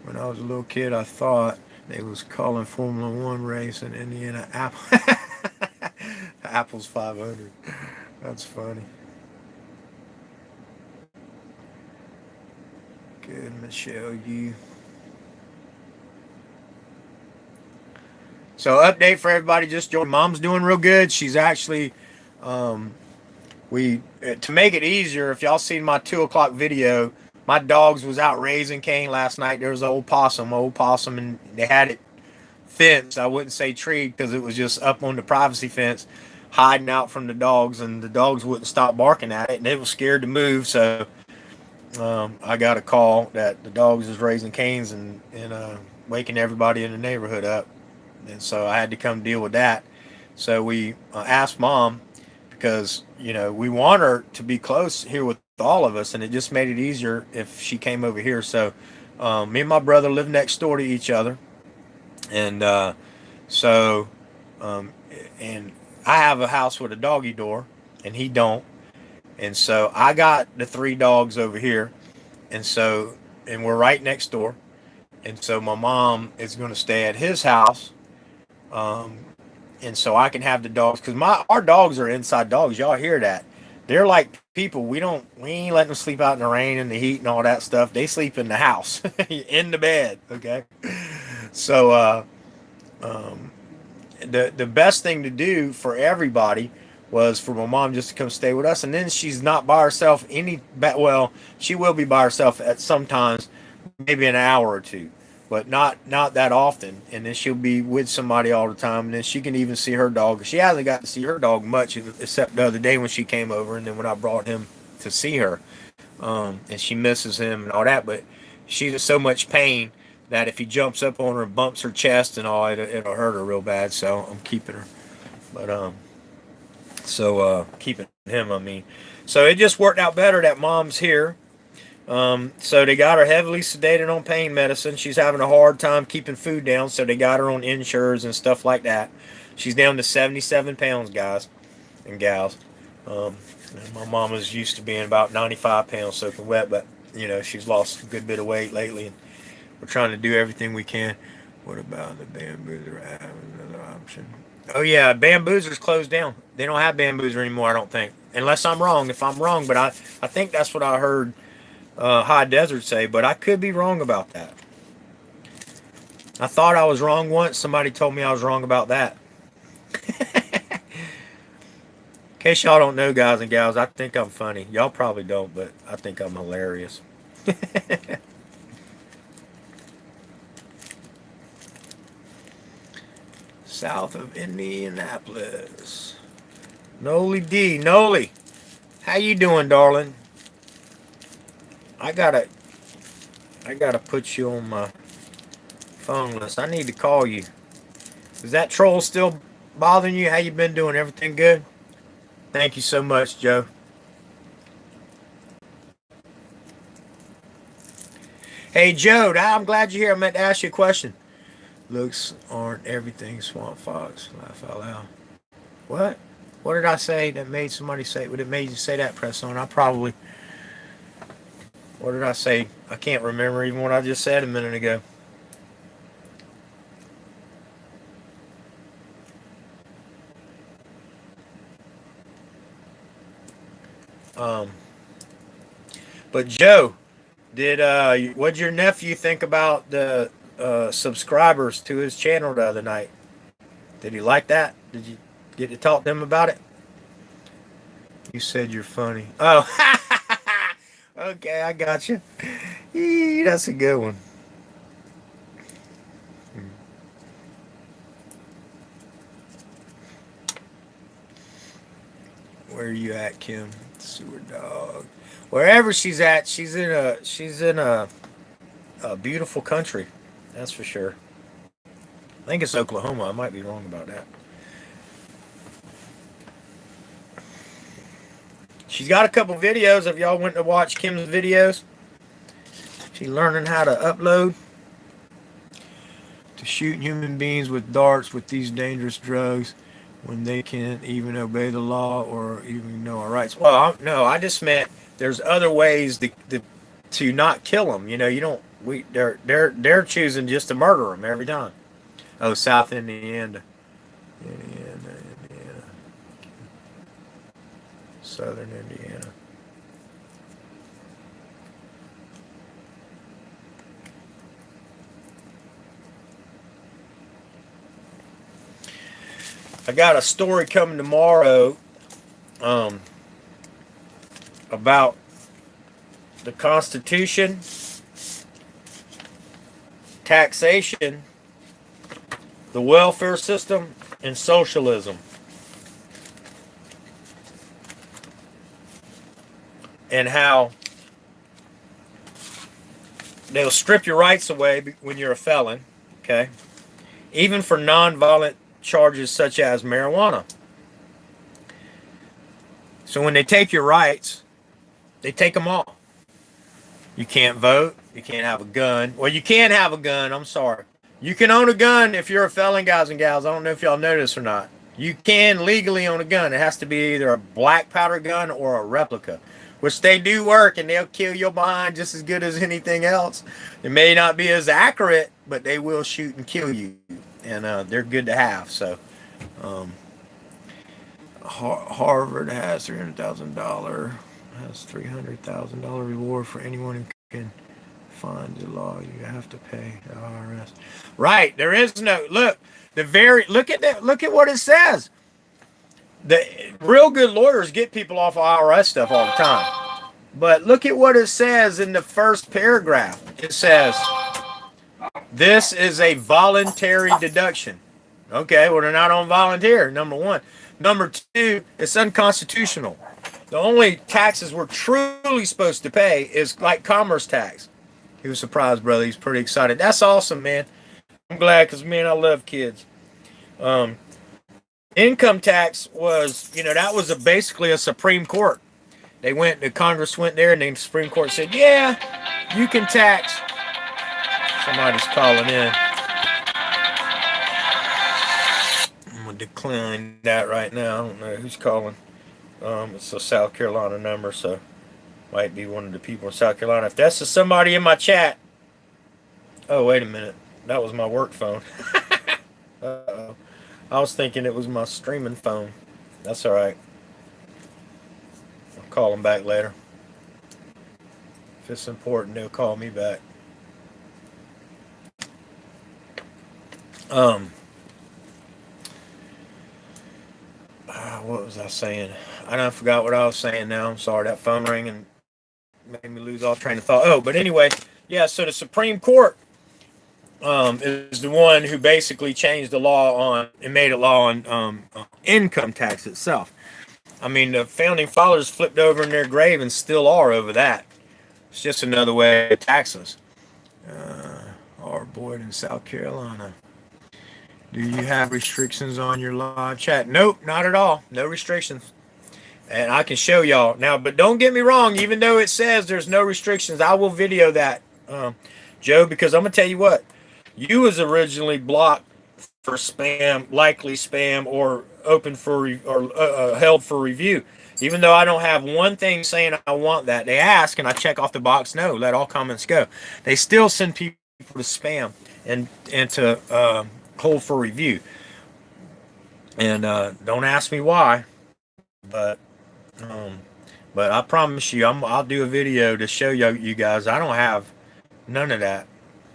When I was a little kid, I thought they was calling Formula One race in Indiana Apple's 500. That's funny. Good, Michelle, you. So update for everybody, just joined. Mom's doing real good. She's actually, to make it easier, if y'all seen my 2 o'clock video, my dogs was out raising cane last night. There was an old possum, and they had it fenced. I wouldn't say treed because it was just up on the privacy fence, hiding out from the dogs, and the dogs wouldn't stop barking at it, and it was scared to move. So I got a call that the dogs was raising canes and waking everybody in the neighborhood up. And so I had to come deal with that. So we asked Mom, because, you know, we want her to be close here with all of us, and it just made it easier if she came over here. So me and my brother live next door to each other. And and I have a house with a doggy door, and he don't. And so I got the 3 dogs over here. And we're right next door. And so my mom is going to stay at his house. And so I can have the dogs, because our dogs are inside dogs. Y'all hear that? They're like people. We ain't letting them sleep out in the rain and the heat and all that stuff. They sleep in the house, in the bed. Okay. So, the best thing to do for everybody was for my mom just to come stay with us. And then she's not by herself well, she will be by herself at sometimes, maybe an hour or 2. But not that often, and then she'll be with somebody all the time, and then she can even see her dog. She hasn't got to see her dog much, except the other day when she came over, and then when I brought him to see her, and she misses him and all that. But she's in so much pain that if he jumps up on her and bumps her chest and all, it'll hurt her real bad. So I'm keeping her, but keeping him. I mean, so it just worked out better that Mom's here. So they got her heavily sedated on pain medicine. She's having a hard time keeping food down, so they got her on Ensures and stuff like that. She's down to 77 pounds, guys and gals. My mama's used to being about 95 pounds soaking wet, but, you know, she's lost a good bit of weight lately, and we're trying to do everything we can. What about the Bamboozer? I have another option. Oh, yeah, Bamboozer's closed down. They don't have Bamboozer anymore, I don't think. Unless I'm wrong. If I'm wrong, but I think that's what I heard High Desert say, but I could be wrong about that. I thought I was wrong once. Somebody told me I was wrong about that. In case y'all don't know, guys and gals, I think I'm funny. Y'all probably don't, but I think I'm hilarious. South of Indianapolis. Noli D. Noli, how you doing, darling? I gotta put you on my phone list. I need to call you. Is that troll still bothering you? How you been doing? Everything good? Thank you so much, Joe. Hey, Joe, I'm glad you're here. I meant to ask you a question. Looks aren't everything Swamp Fox. Laugh out loud. What? What did I say that made somebody say? What it made you say that, Press On? I probably... What did I say? I can't remember even what I just said a minute ago. But Joe, what'd your nephew think about the subscribers to his channel the other night? Did he like that? Did you get to talk to him about it? You said you're funny. Oh, okay, I got you. That's a good one. Where are you at, Kim? Sewer dog. Wherever she's at, she's in a beautiful country. That's for sure. I think it's Oklahoma. I might be wrong about that. She's got a couple videos. If y'all went to watch Kim's videos, she's learning how to upload to shoot human beings with darts with these dangerous drugs when they can't even obey the law or even know our rights. Well, no, I just meant there's other ways to not kill them. You know, you don't. They're choosing just to murder them every time. Oh, South Indiana. Indiana. Southern Indiana. I got a story coming tomorrow about the Constitution, taxation, the welfare system, and socialism. And how they'll strip your rights away when you're a felon, okay? Even for non-violent charges such as marijuana. So when they take your rights, they take them all. You can't vote. You can't have a gun. Well, you can have a gun. I'm sorry. You can own a gun if you're a felon, guys and gals. I don't know if y'all know this or not. You can legally own a gun. It has to be either a black powder gun or a replica, which they do work, and they'll kill your behind just as good as anything else. It may not be as accurate, but they will shoot and kill you, and they're good to have. So Harvard has $300,000, has $300,000 reward for anyone who can find the law. You have to pay the IRS. Right, there is no look at what it says. The real good lawyers get people off of IRS stuff all the time. But look at what it says in the first paragraph. It says, this is a voluntary deduction. Okay, well, they're not on volunteer, number one. Number two, it's unconstitutional. The only taxes we're truly supposed to pay is like commerce tax. He was surprised, brother. He's pretty excited. That's awesome, man. I'm glad because, man, I love kids. Income tax was, that was basically a Supreme Court. The Congress went there, and the Supreme Court said, yeah, you can tax. Somebody's calling in. I'm going to decline that right now. I don't know who's calling. It's a South Carolina number, so might be one of the people in South Carolina. If that's somebody in my chat. Oh, wait a minute. That was my work phone. Uh-oh. I was thinking it was my streaming phone. That's all right. I'll call them back later. If it's important, they'll call me back. What was I saying? I done forgot what I was saying now. I'm sorry. That phone rang and made me lose all train of thought. Oh, but anyway, yeah, so the Supreme Court is the one who basically changed the law on and made a law on income tax itself. I mean, the founding fathers flipped over in their grave and still are over that. It's just another way to tax us. Our board in South Carolina. Do you have restrictions on your live chat? Nope, not at all. No restrictions. And I can show y'all now, but don't get me wrong. Even though it says there's no restrictions, I will video that, Joe, because I'm gonna tell you what. You was originally blocked for spam, likely spam, or open for held for review. Even though I don't have one thing saying I want that, they ask and I check off the box. No, let all comments go. They still send people to spam and to hold for review. And don't ask me why, but I promise you, I'll do a video to show you guys. I don't have none of that.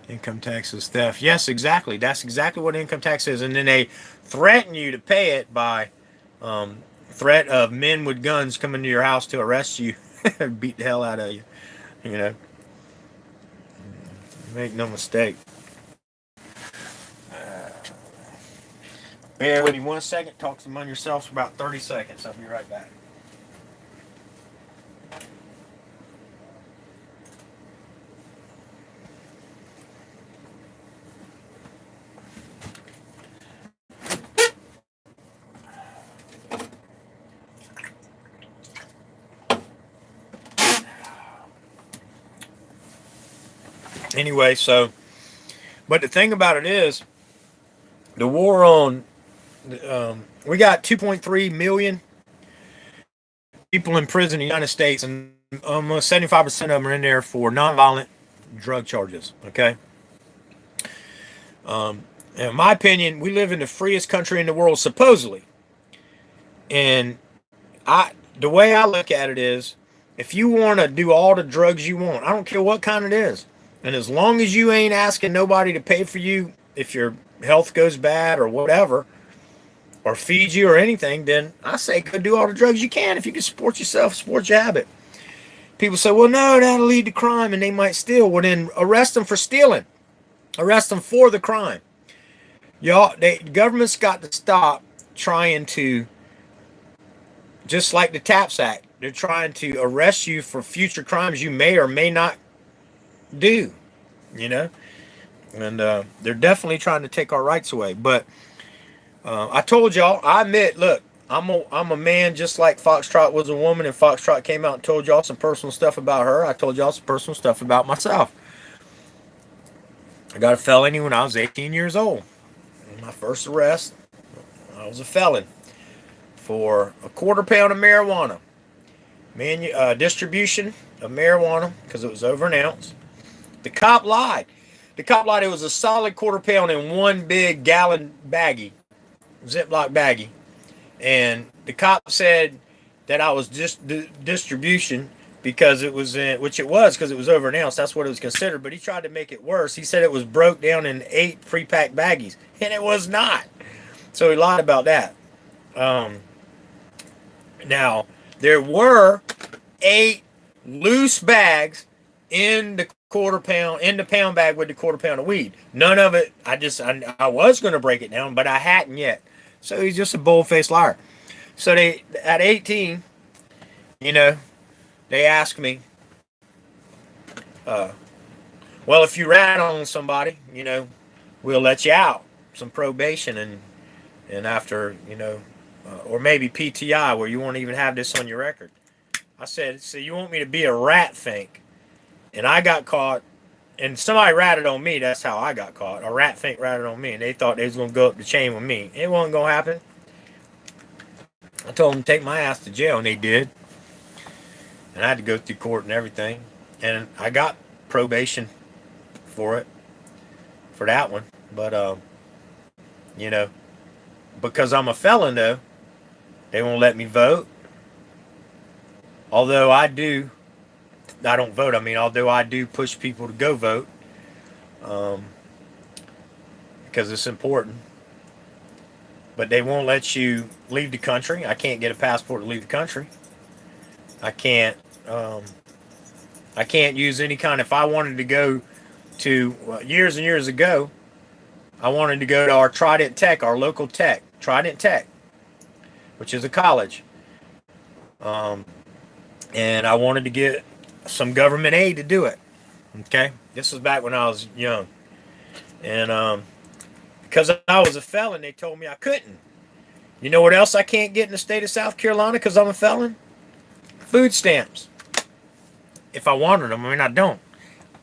Income tax is theft. Yes, exactly. That's exactly what income tax is. And then they threaten you to pay it by threat of men with guns coming to your house to arrest you and beat the hell out of you. You know, make no mistake. Bear with me 1 second. Talk among yourselves for about 30 seconds. I'll be right back. Anyway, but the thing about it is, the war on, we got 2.3 million people in prison in the United States, and almost 75% of them are in there for nonviolent drug charges. Okay. In my opinion, we live in the freest country in the world, supposedly. And the way I look at it is, if you want to do all the drugs you want, I don't care what kind it is. And as long as you ain't asking nobody to pay for you if your health goes bad or whatever, or feed you or anything, then I say go do all the drugs you can. If you can support yourself, support your habit. People say, well, no, that'll lead to crime and they might steal. Well, then arrest them for stealing. Arrest them for the crime. Y'all, the government's got to stop trying to, just like the TAPS Act, they're trying to arrest you for future crimes you may or may not do, you know, and they're definitely trying to take our rights away. But I told y'all, I admit, look, I'm a man just like Foxtrot was a woman, and Foxtrot came out and told y'all some personal stuff about her. I told y'all some personal stuff about myself. I got a felony when I was 18 years old. My first arrest, I was a felon for a quarter pound of marijuana, distribution of marijuana, because it was over an ounce. The cop lied. The cop lied. It was a solid quarter pound in one big gallon baggie, Ziploc baggie. And the cop said that I was just distribution because it was in, which it was because it was over an ounce. That's what it was considered. But he tried to make it worse. He said it was broke down in 8 pre-packed baggies, and it was not. So he lied about that. Now, there were 8 loose bags in the pound bag with the quarter pound of weed. None of it, I was going to break it down, but I hadn't yet. So he's just a bold-faced liar. So they, at 18, you know, they asked me, well, if you rat on somebody, you know, we'll let you out, some probation, and after, you know, or maybe PTI, where you won't even have this on your record. I said, so you want me to be a rat fink? And I got caught, and somebody ratted on me. That's how I got caught. A rat fink ratted on me, and they thought they was going to go up the chain with me. It wasn't going to happen. I told them to take my ass to jail, and they did. And I had to go through court and everything. And I got probation for that one. But, you know, because I'm a felon, though, they won't let me vote. Although I don't vote. I mean, although I do push people to go vote, because it's important. But they won't let you leave the country. I can't get a passport to leave the country. I can't use any kind. If I wanted to go to years and years ago, I wanted to go to our Trident Tech, our local tech, Trident Tech, which is a college, and I wanted to get some government aid to do it. Okay, this was back when I was young, and because I was a felon, they told me I couldn't. You know what else I can't get in the state of South Carolina because I'm a felon? Food stamps. If I wanted them, I mean, I don't.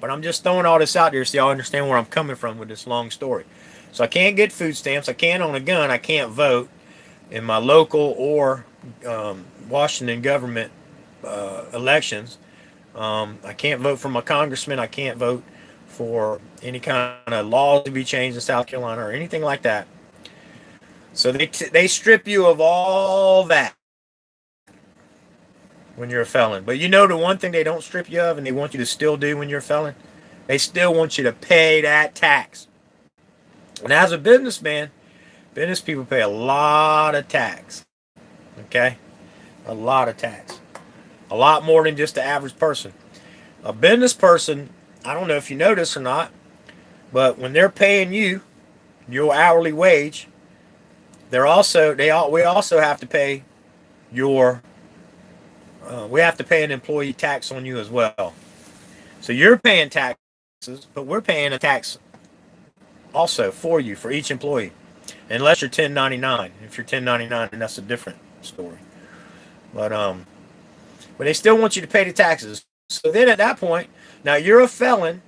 But I'm just throwing all this out there so y'all understand where I'm coming from with this long story. So I can't get food stamps. I can't own a gun. I can't vote. in my local or Washington government elections. I can't vote for my congressman. I can't vote for any kind of laws to be changed in South Carolina or anything like that. So they strip you of all that when you're a felon. But you know the one thing they don't strip you of and they want you to still do when you're a felon? They still want you to pay that tax. And as a businessman, business people pay a lot of tax. Okay? A lot of tax. A lot more than just the average person. A business person, I don't know if you know this or not, but when they're paying you your hourly wage, we also have to pay we have to pay an employee tax on you as well. So you're paying taxes, but we're paying a tax also for you, for each employee. Unless you're 1099. If you're 1099, then that's a different story. But they still want you to pay the taxes. So then at that point, now you're a felon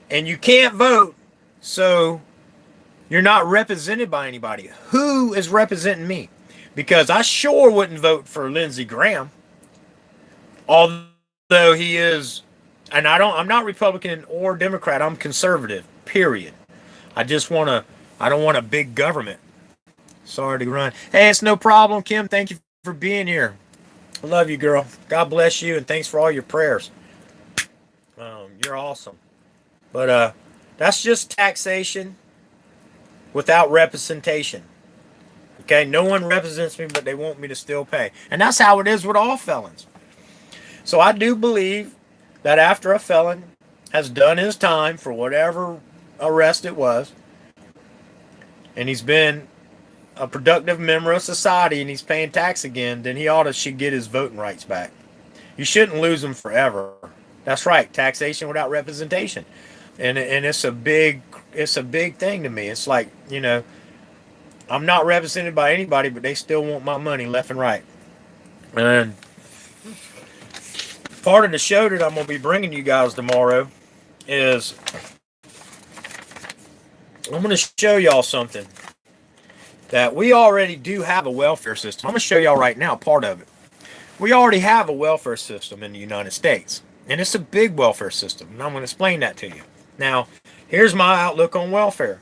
and you can't vote, so you're not represented by anybody. Who is representing me? Because I sure wouldn't vote for Lindsey Graham. Although he is, and I'm not Republican or Democrat, I'm conservative, period. I don't want a big government. Sorry to run. Hey, it's no problem, Kim. Thank you for being here. I love you, girl. God bless you, and thanks for all your prayers. You're awesome. But that's just taxation without representation. Okay, no one represents me, but they want me to still pay. And that's how it is with all felons. So I do believe that after a felon has done his time for whatever arrest it was, and he's been a productive member of society and he's paying tax again, then should get his voting rights back. You shouldn't lose them forever. That's right, taxation without representation. And it's a big thing to me. It's like, I'm not represented by anybody, but they still want my money left and right. And part of the show that I'm going to be bringing you guys tomorrow is I'm going to show y'all something that we already do have a welfare system. I'm going to show y'all right now part of it. We already have a welfare system in the United States, and it's a big welfare system, and I'm going to explain that to you. Now, here's my outlook on welfare.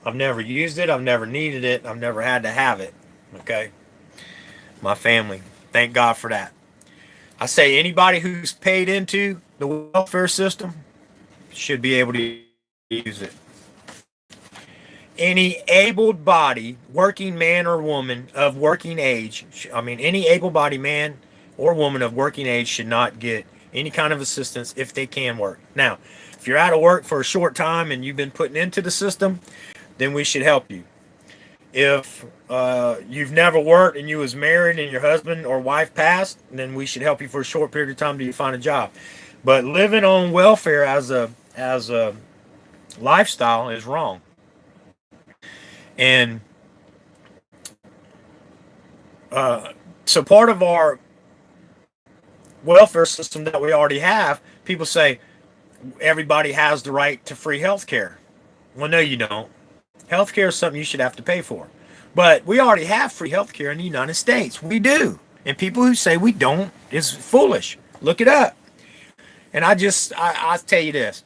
I've never used it. I've never needed it. I've never had to have it. Okay? My family. Thank God for that. I say anybody who's paid into the welfare system should be able to use it. Any able-bodied working man or woman of working age, any able-bodied man or woman of working age should not get any kind of assistance if they can work. Now, if you're out of work for a short time and you've been put into the system, then we should help you. If you've never worked and you was married and your husband or wife passed, then we should help you for a short period of time till you find a job. But living on welfare as a lifestyle is wrong. And so part of our welfare system that we already have, people say everybody has the right to free health care. Well, no, you don't. Health care is something you should have to pay for. But we already have free health care in the United States. We do. And people who say we don't is foolish. Look it up. And I'll tell you this.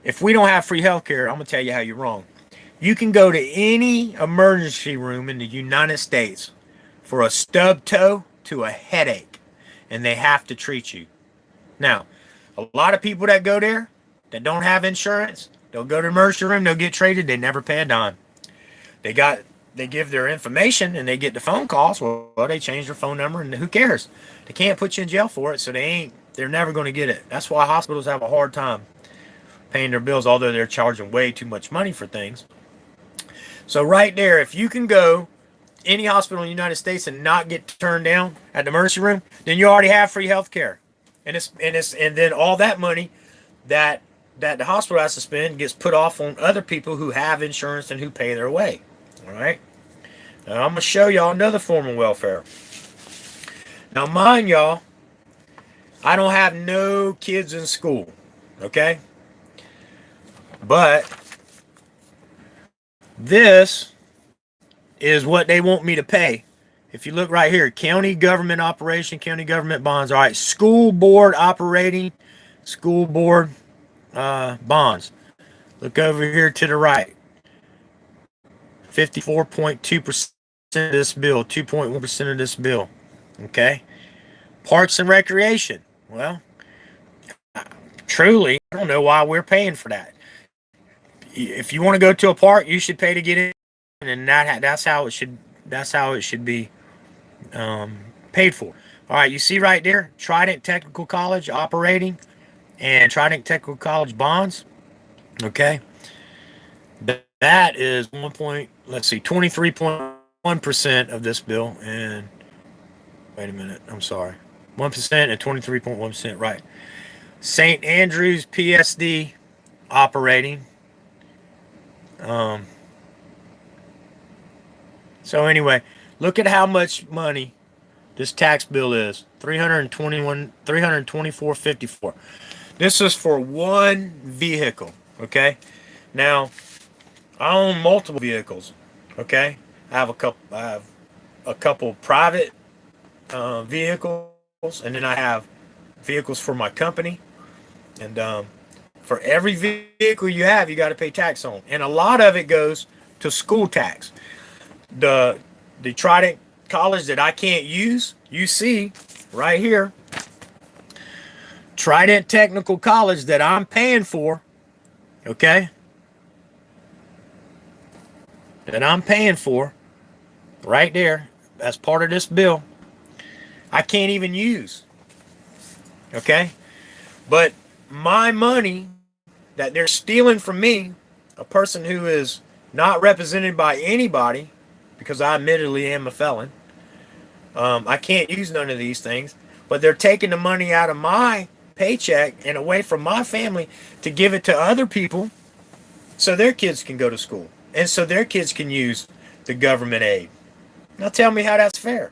If we don't have free health care, I'm going to tell you how you're wrong. You can go to any emergency room in the United States for a stub toe to a headache, and they have to treat you. Now, a lot of people that go there that don't have insurance, they'll go to the emergency room, they'll get treated, they never pay a dime. They give their information and they get the phone calls. Well, they change their phone number and who cares? They can't put you in jail for it, so they're never going to get it. That's why hospitals have a hard time paying their bills, although they're charging way too much money for things. So right there, if you can go any hospital in the United States and not get turned down at the emergency room, then you already have free health care. And then all that money that the hospital has to spend gets put off on other people who have insurance and who pay their way. All right. Now I'm gonna show y'all another form of welfare. Now mind y'all, I don't have no kids in school. Okay. But this is what they want me to pay. If you look right here, county government operation, county government bonds. All right, school board operating, school board bonds. Look over here to the right. 54.2% of this bill, 2.1% of this bill. Okay. Parks and recreation. Well, truly, I don't know why we're paying for that. If you want to go to a park, you should pay to get in, and that's how it should be paid for. All right, you see right there, Trident Technical College operating and Trident Technical College bonds. Okay, that is 23.1% of this bill. And wait a minute, I'm sorry, 1% and 23.1%. Right. St. Andrews PSD operating. So anyway, look at how much money this tax bill is. $324.54. This is for one vehicle. Okay. Now, I own multiple vehicles. Okay. I have a couple private vehicles, and then I have vehicles for my company. And for every vehicle you have, you got to pay tax on, and a lot of it goes to school tax. The Trident College that I can't use, you see right here, Trident Technical College that I'm paying for, okay, that I'm paying for right there as part of this bill, I can't even use, okay? But my money that they're stealing from me, a person who is not represented by anybody, because I admittedly am a felon, I can't use none of these things, but they're taking the money out of my paycheck and away from my family to give it to other people so their kids can go to school and so their kids can use the government aid. Now tell me how that's fair.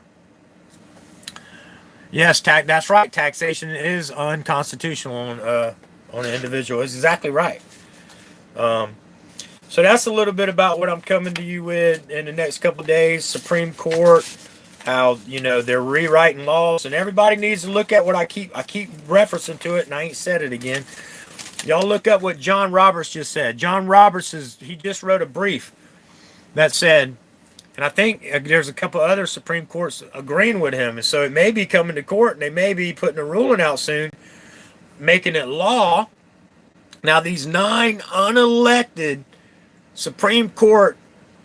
Yes, that's right. Taxation is unconstitutional on an individual. It's exactly right. So that's a little bit about what I'm coming to you with in the next couple of days. Supreme Court, how they're rewriting laws, and everybody needs to look at what I keep referencing to it, and I ain't said it again. Y'all look up what John Roberts just said. John Roberts he just wrote a brief that said, and I think there's a couple other Supreme Courts agreeing with him, and so it may be coming to court, and they may be putting a ruling out soon, making it law. Now these 9 unelected Supreme Court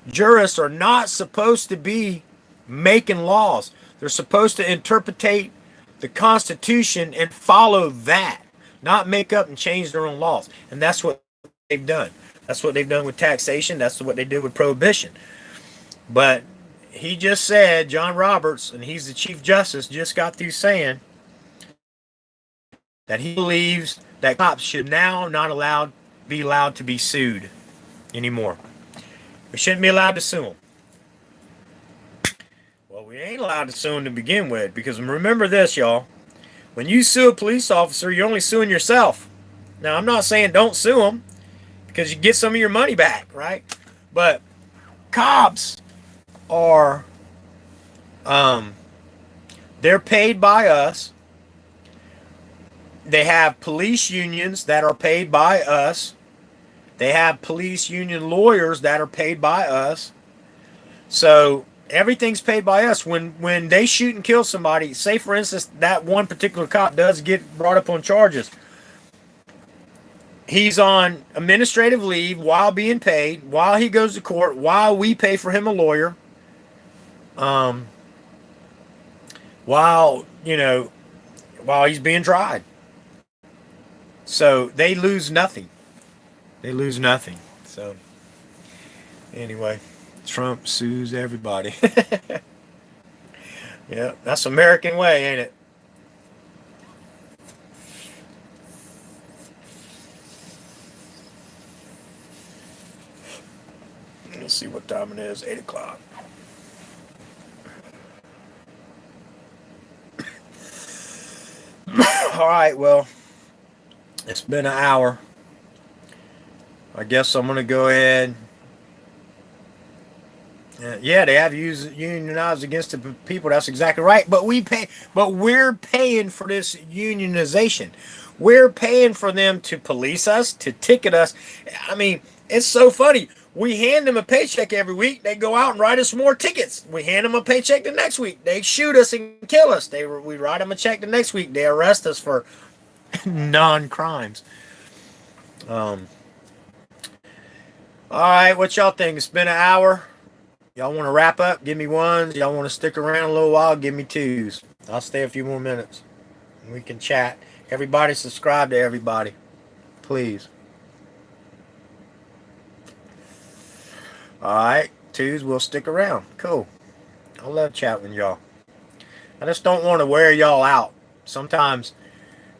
jurists are not supposed to be making laws. They're supposed to interpretate the Constitution and follow that, not make up and change their own laws. And that's what they've done. That's what they've done with taxation. That's what they did with prohibition. But he just said, John Roberts, and he's the Chief Justice, just got through saying that he believes that cops should now not be allowed to be sued anymore. We shouldn't be allowed to sue them. Well, we ain't allowed to sue them to begin with, because remember this, y'all. When you sue a police officer, you're only suing yourself. Now, I'm not saying don't sue them, because you get some of your money back, right? But cops are, they're paid by us. They have police unions that are paid by us. They have police union lawyers that are paid by us. So everything's paid by us. When they shoot and kill somebody, say for instance that one particular cop does get brought up on charges, he's on administrative leave while being paid, while he goes to court, while we pay for him a lawyer, while he's being tried. So they lose nothing. They lose nothing. So anyway, Trump sues everybody. Yeah, that's American way, ain't it? Let's see what time it is. 8 o'clock. All right, well, it's been an hour. I guess I'm going to go ahead Yeah, they have unionized against the people. That's exactly right. But we're paying for this unionization. We're paying for them to police us, to ticket us. I mean, it's so funny. We hand them a paycheck every week. They go out and write us more tickets. We hand them a paycheck the next week. They shoot us and kill us. We write them a check the next week. They arrest us for non-crimes. All right, what y'all think? It's been an hour. Y'all want to wrap up? Give me ones. Y'all want to stick around a little while? Give me twos. I'll stay a few more minutes. We can chat. Everybody subscribe to everybody. Please. Alright. Twos, we'll stick around. Cool. I love chatting with y'all. I just don't want to wear y'all out. Sometimes,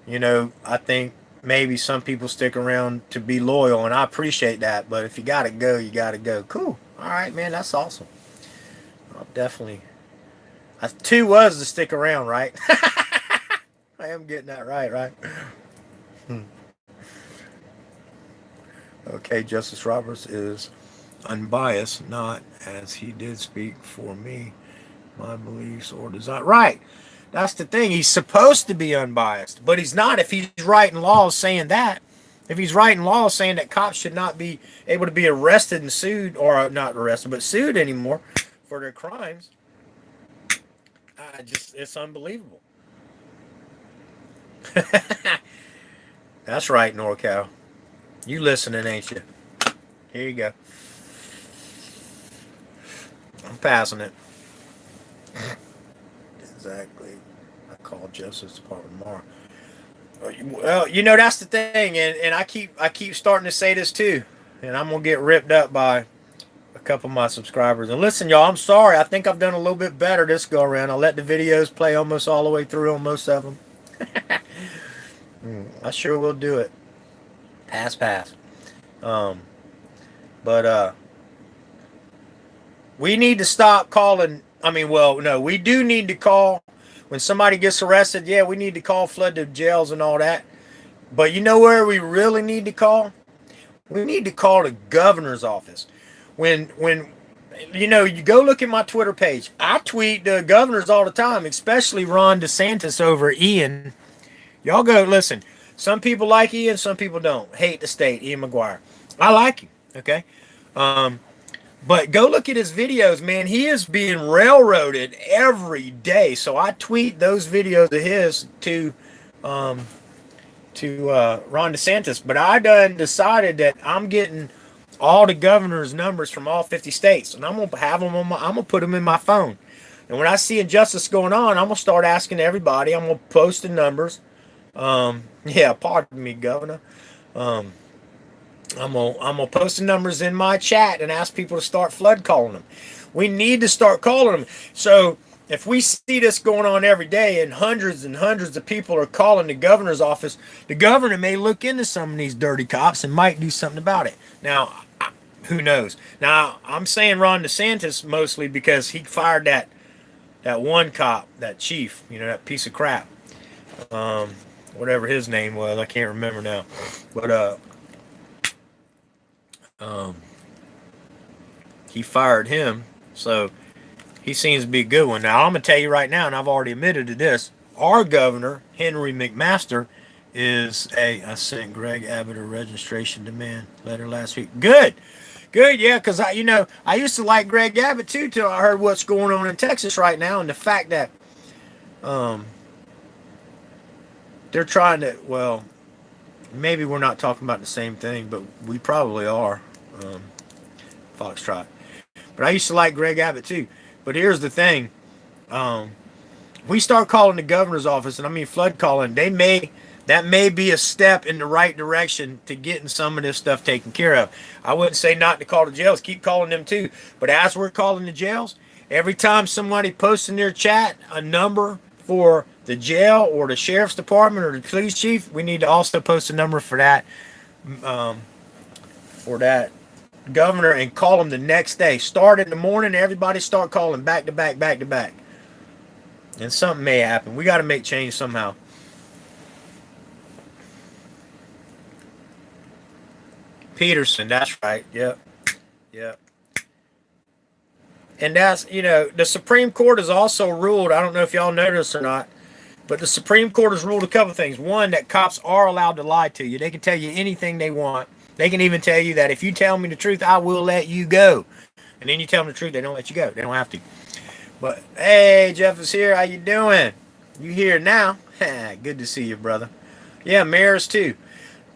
I think maybe some people stick around to be loyal, and I appreciate that. But if you got to go, you got to go. Cool. All right, man. That's awesome. I'll definitely. Two was to stick around, right? I am getting that right? Okay, Justice Roberts is unbiased, not as he did speak for me, my beliefs or desire. Right. That's the thing. He's supposed to be unbiased, but he's not if he's writing laws saying that. If he's writing laws saying that cops should not be able to be arrested and sued, or not arrested, but sued anymore for their crimes, it's unbelievable. That's right, NorCal. You listening, ain't you? Here you go. I'm passing it. Exactly. I call Justice Department tomorrow. Well, that's the thing, and I keep starting to say this too, and I'm gonna get ripped up by a couple of my subscribers. And listen, y'all, I'm sorry. I think I've done a little bit better this go around. I let the videos play almost all the way through on most of them. I sure will do it. Pass. But we need to stop calling. No, we do need to call when somebody gets arrested. Yeah, we need to call flood the jails and all that. But you know where we really need to call? We need to call the governor's office. When you go look at my Twitter page. I tweet the governors all the time, especially Ron DeSantis over Ian. Y'all go listen. Some people like Ian, some people don't. Hate the state, Ian McGuire. I like him, okay? But go look at his videos, man. He is being railroaded every day. So I tweet those videos of his to Ron DeSantis. But I done decided that I'm getting all the governor's numbers from all 50 states, and I'm gonna have them I'm gonna put them in my phone. And when I see injustice going on, I'm gonna start asking everybody. I'm gonna post the numbers. Yeah, pardon me, Governor. I'm gonna post the numbers in my chat and ask people to start flood calling them. We need to start calling them. So if we see this going on every day and hundreds of people are calling the governor's office, the governor may look into some of these dirty cops and might do something about it. Now, who knows? Now, I'm saying Ron DeSantis mostly because he fired that one cop, that chief, that piece of crap. Whatever his name was, I can't remember now. But he fired him, so he seems to be a good one. Now, I'm going to tell you right now, and I've already admitted to this, our governor, Henry McMaster, I sent Greg Abbott a registration demand letter last week. Good, yeah, because I used to like Greg Abbott too till I heard what's going on in Texas right now, and the fact that they're trying to, well, maybe we're not talking about the same thing, but we probably are, Foxtrot. But I used to like Greg Abbott too. But here's the thing. We start calling the governor's office, and flood calling, that may be a step in the right direction to getting some of this stuff taken care of. I wouldn't say not to call the jails. Keep calling them too. But as we're calling the jails, every time somebody posts in their chat a number for the jail or the sheriff's department or the police chief, we need to also post a number for that governor and call them the next day. Start in the morning, everybody start calling back to back. And something may happen. We got to make change somehow. Peterson, that's right. Yep. And that's, the Supreme Court has also ruled, I don't know if y'all know this or not, but the Supreme Court has ruled a couple things. One, that cops are allowed to lie to you. They can tell you anything they want. They can even tell you that if you tell me the truth, I will let you go. And then you tell them the truth, they don't let you go. They don't have to. But, hey, Jeff is here. How you doing? You here now? Good to see you, brother. Yeah, mayors too.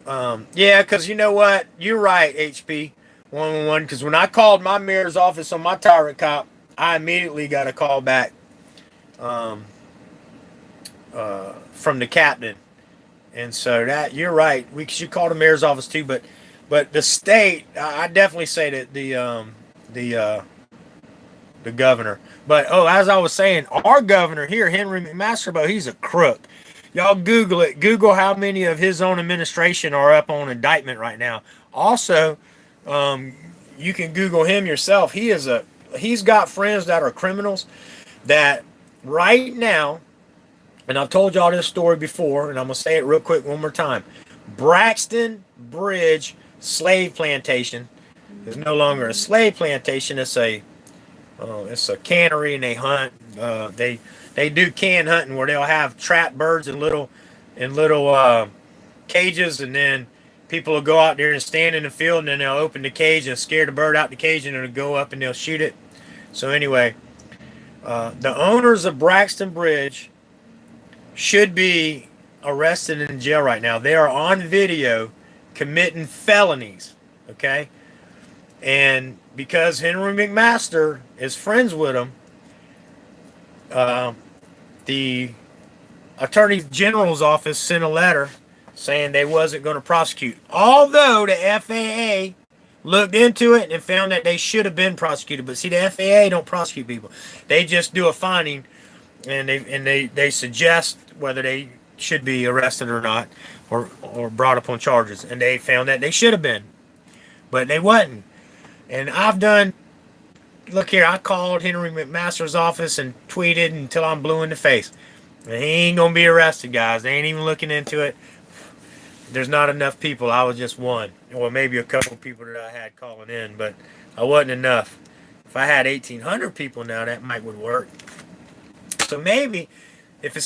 Yeah, because you know what? You're right, HP 111. Because when I called my mayor's office on my Tyrant cop, I immediately got a call back from the captain. And so that, you're right. We should call the mayor's office too. But the state, I definitely say that the governor. But as I was saying, our governor here, Henry McMasterbo, he's a crook. Y'all Google it. Google how many of his own administration are up on indictment right now. Also, you can Google him yourself. He's got friends that are criminals that right now, and I've told y'all this story before, and I'm gonna say it real quick one more time. Braxton Bridge slave plantation is no longer a slave plantation. It's a cannery, and they hunt. They do can hunting where they'll have trapped birds in little cages, and then people will go out there and stand in the field, and then they'll open the cage and scare the bird out the cage, and it'll go up and they'll shoot it. So anyway, the owners of Braxton Bridge should be arrested and in jail right now. They are on video committing felonies. Okay, and because Henry McMaster is friends with them, the Attorney General's office sent a letter saying they wasn't going to prosecute. Although the FAA looked into it and found that they should have been prosecuted. But see, the FAA don't prosecute people. They just do a finding, and they suggest whether they should be arrested or not, or brought up on charges. And they found that they should have been, but they wasn't. And look here, I called Henry McMaster's office and tweeted until I'm blue in the face. And he ain't going to be arrested, guys. They ain't even looking into it. There's not enough people. I was just one. Or maybe a couple people that I had calling in, but I wasn't enough. If I had 1,800 people now, that might would work. So maybe,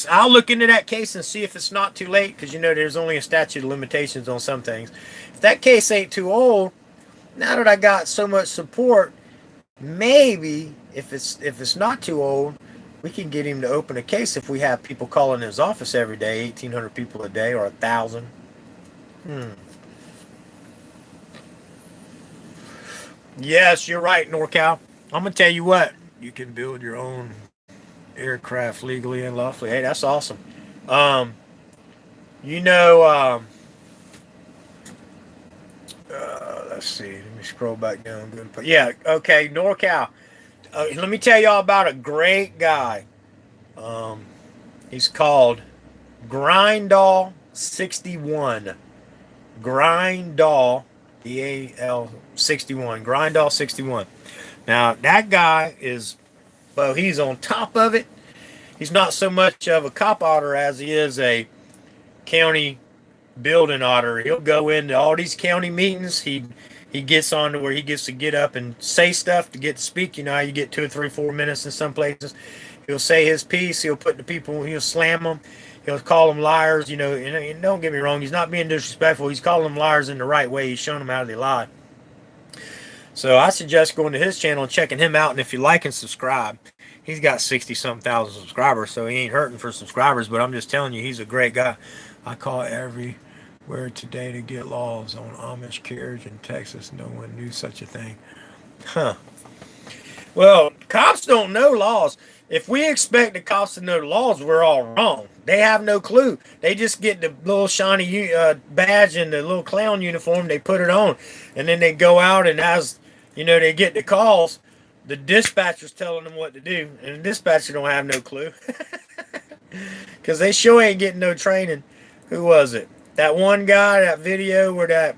I'll look into that case and see if it's not too late, because there's only a statute of limitations on some things. If that case ain't too old, now that I got so much support, maybe if it's not too old, we can get him to open a case if we have people calling his office every day, 1,800 people a day or 1,000. Yes, you're right, NorCal. I'm gonna tell you what, you can build your own aircraft legally and lawfully. Hey, that's awesome. Let's see. Let me scroll back down. Yeah, okay, NorCal. Let me tell y'all about a great guy. He's called Grindall61. Grindall, DAL61. Grindall61. Now, that guy he's on top of it. He's not so much of a cop otter as he is a county building otter. He'll go into all these county meetings. He gets on to where he gets to get up and say stuff to get to speak. You know, you get 2 or 3, 4 minutes in some places. He'll say his piece. He'll put the people, he'll slam them. He'll call them liars. And don't get me wrong. He's not being disrespectful. He's calling them liars in the right way. He's showing them how they lie. So I suggest going to his channel and checking him out. And if you like and subscribe, he's got 60-something thousand subscribers. So he ain't hurting for subscribers. But I'm just telling you, he's a great guy. I call everywhere today to get laws on Amish carriage in Texas. No one knew such a thing. Huh. Well, cops don't know laws. If we expect the cops to know the laws, we're all wrong. They have no clue. They just get the little shiny badge and the little clown uniform. They put it on. And then they go out, and as, they get the calls, the dispatcher's telling them what to do. And the dispatcher don't have no clue. Because they sure ain't getting no training. Who was it? That one guy, that video where that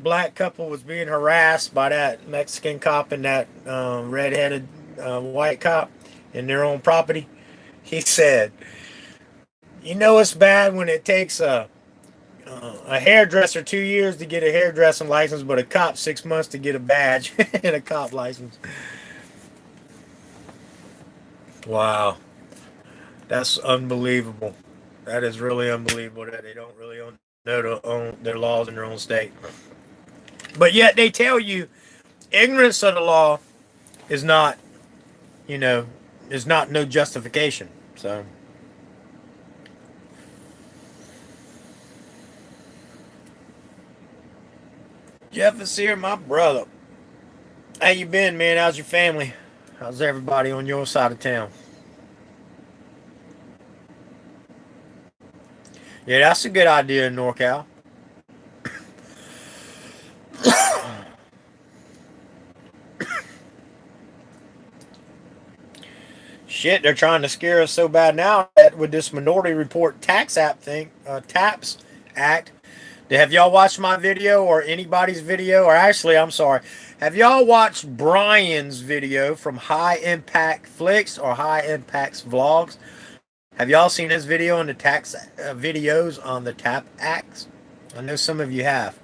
black couple was being harassed by that Mexican cop and that redheaded white cop in their own property. He said, it's bad when it takes a hairdresser 2 years to get a hairdressing license, but a cop 6 months to get a badge and a cop license. Wow. That's unbelievable. That is really unbelievable that they don't really know their laws in their own state. But yet they tell you ignorance of the law is not, you know, is not no justification. So Jeff is here, my brother. How you been, man? How's your family? How's everybody on your side of town? Yeah, that's a good idea in NorCal. Shit, they're trying to scare us so bad now that with this Minority Report tax app thing, TAPS Act. Have y'all watched my video or anybody's video? Or actually, I'm sorry. Have y'all watched Brian's video from High Impact Flicks or High Impact's Vlogs? Have y'all seen his video on the tax videos on the TAP Acts? I know some of you have.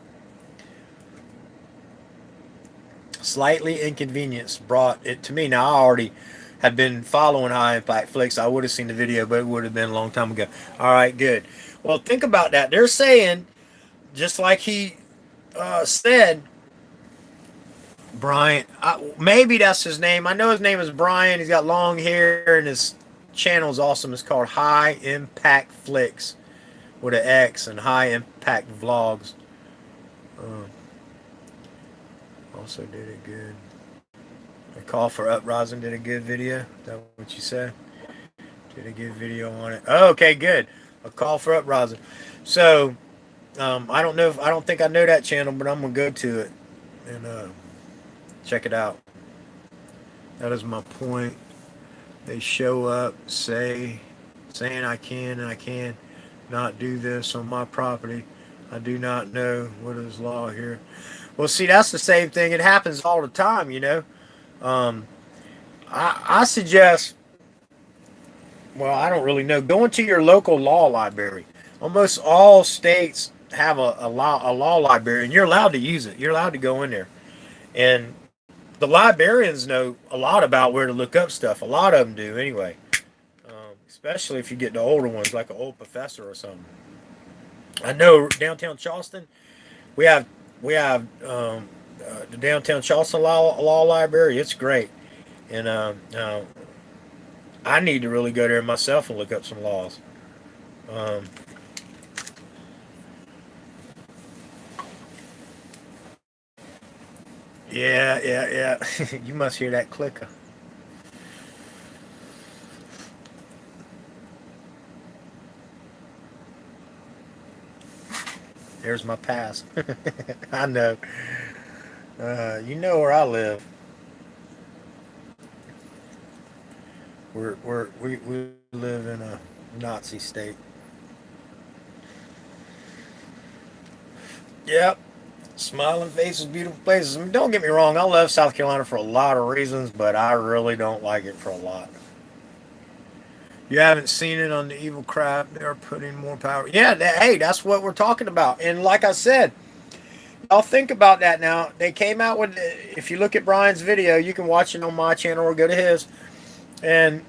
Slightly inconvenience brought it to me. Now, I already had been following High Impact Flicks. I would have seen the video, but it would have been a long time ago. All right, good. Well, think about that. They're saying, just like he said, Brian, maybe that's his name. I know his name is Brian. He's got long hair, and his channel is awesome. It's called High Impact Flicks with an X and High Impact Vlogs. Also did it good. A Call for Uprising did a good video. Is that what you said? Did a good video on it. Oh, okay, good. A Call for Uprising. So, I don't think I know that channel, but I'm gonna go to it and check it out. That is my point. They show up, saying I can and I can not do this on my property. I do not know what is law here. Well, see, that's the same thing. It happens all the time, you know. I suggest, well, I don't really know, going to your local law library. Almost all states have a law library, and you're allowed to use it. You're allowed to go in there. And the librarians know a lot about where to look up stuff. A lot of them do, anyway. Especially if you get the older ones, like an old professor or something. I know downtown Charleston, we have the downtown Charleston Law Library. It's great, and I need to really go there myself and look up some laws. Yeah. You must hear that clicker. There's my pass. I know. You know where I live. We live in a Nazi state. Yep. Smiling faces, beautiful places. I mean, don't get me wrong. I love South Carolina for a lot of reasons, but I really don't like it for a lot. You haven't seen it on the evil crap. They're putting more power. Yeah, hey, that's what we're talking about. And like I said, I'll think about that now. They came out with, if you look at Brian's video, you can watch it on my channel or go to his. And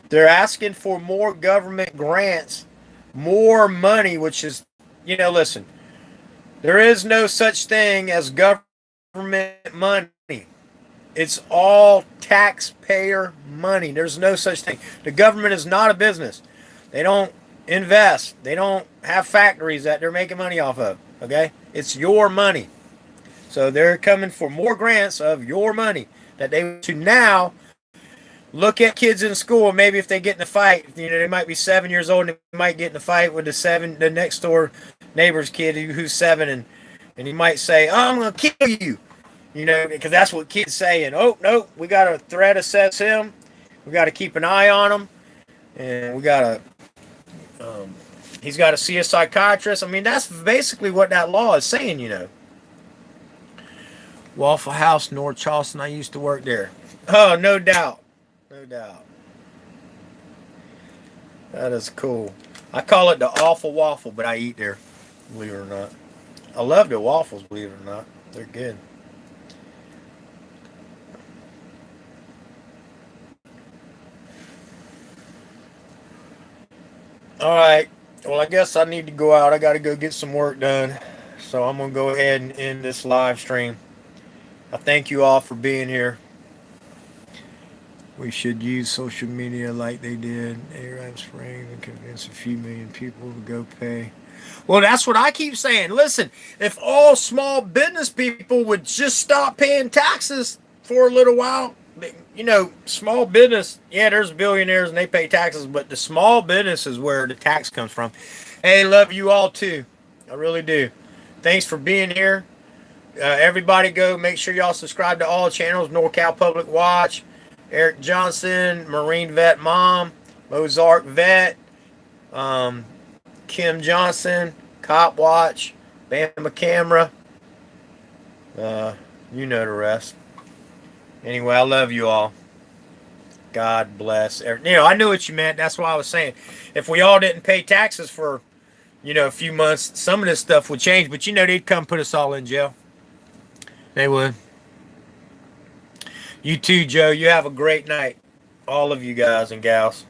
they're asking for more government grants, more money, which is, listen, there is no such thing as government money. It's all taxpayer money. There's no such thing. The government is not a business. They don't invest. They don't have factories that they're making money off of. Okay? It's your money. So they're coming for more grants of your money that they to now look at kids in school. Maybe if they get in a fight, they might be 7 years old and they might get in a fight with the next door neighbor's kid who's 7 and he might say, "Oh, I'm going to kill you." Because that's what kids say. And, "Oh, no, we got to threat assess him. We got to keep an eye on him. And we got to, he's got to see a psychiatrist." I mean, that's basically what that law is saying, Waffle House, North Charleston. I used to work there. Oh, no doubt. No doubt. That is cool. I call it the Awful Waffle, but I eat there, believe it or not. I love the waffles, believe it or not. They're good. All right. Well, I guess I need to go out. I got to go get some work done. So I'm going to go ahead and end this live stream. I thank you all for being here. We should use social media like they did Arab Spring and convince a few million people to go pay. Well, that's what I keep saying. Listen, if all small business people would just stop paying taxes for a little while, you know, small business, yeah, there's billionaires and they pay taxes, but the small business is where the tax comes from. Hey, love you all too. I really do. Thanks for being here. Everybody go make sure y'all subscribe to all channels. NorCal Public Watch, Eric Johnson, Marine Vet Mom, Mozart Vet, Kim Johnson, Cop Watch, Bama Camera. You know the rest. Anyway, I love you all. God bless. You know, I knew what you meant. That's why I was saying. If we all didn't pay taxes for, you know, a few months, some of this stuff would change. But, you know, they'd come put us all in jail. They would. You too, Joe. You have a great night. All of you guys and gals.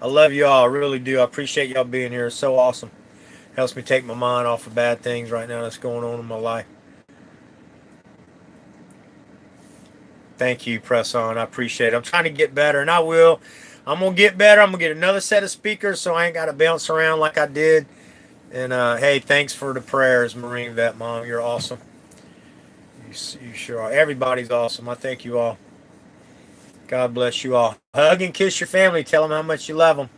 I love you all. I really do. I appreciate y'all being here. It's so awesome. Helps me take my mind off of bad things right now that's going on in my life. Thank you, Press On. I appreciate it. I'm trying to get better, and I will. I'm going to get better. I'm going to get another set of speakers so I ain't got to bounce around like I did. And, hey, thanks for the prayers, Marine Vet Mom. You're awesome. You sure are. Everybody's awesome. I thank you all. God bless you all. Hug and kiss your family. Tell them how much you love them.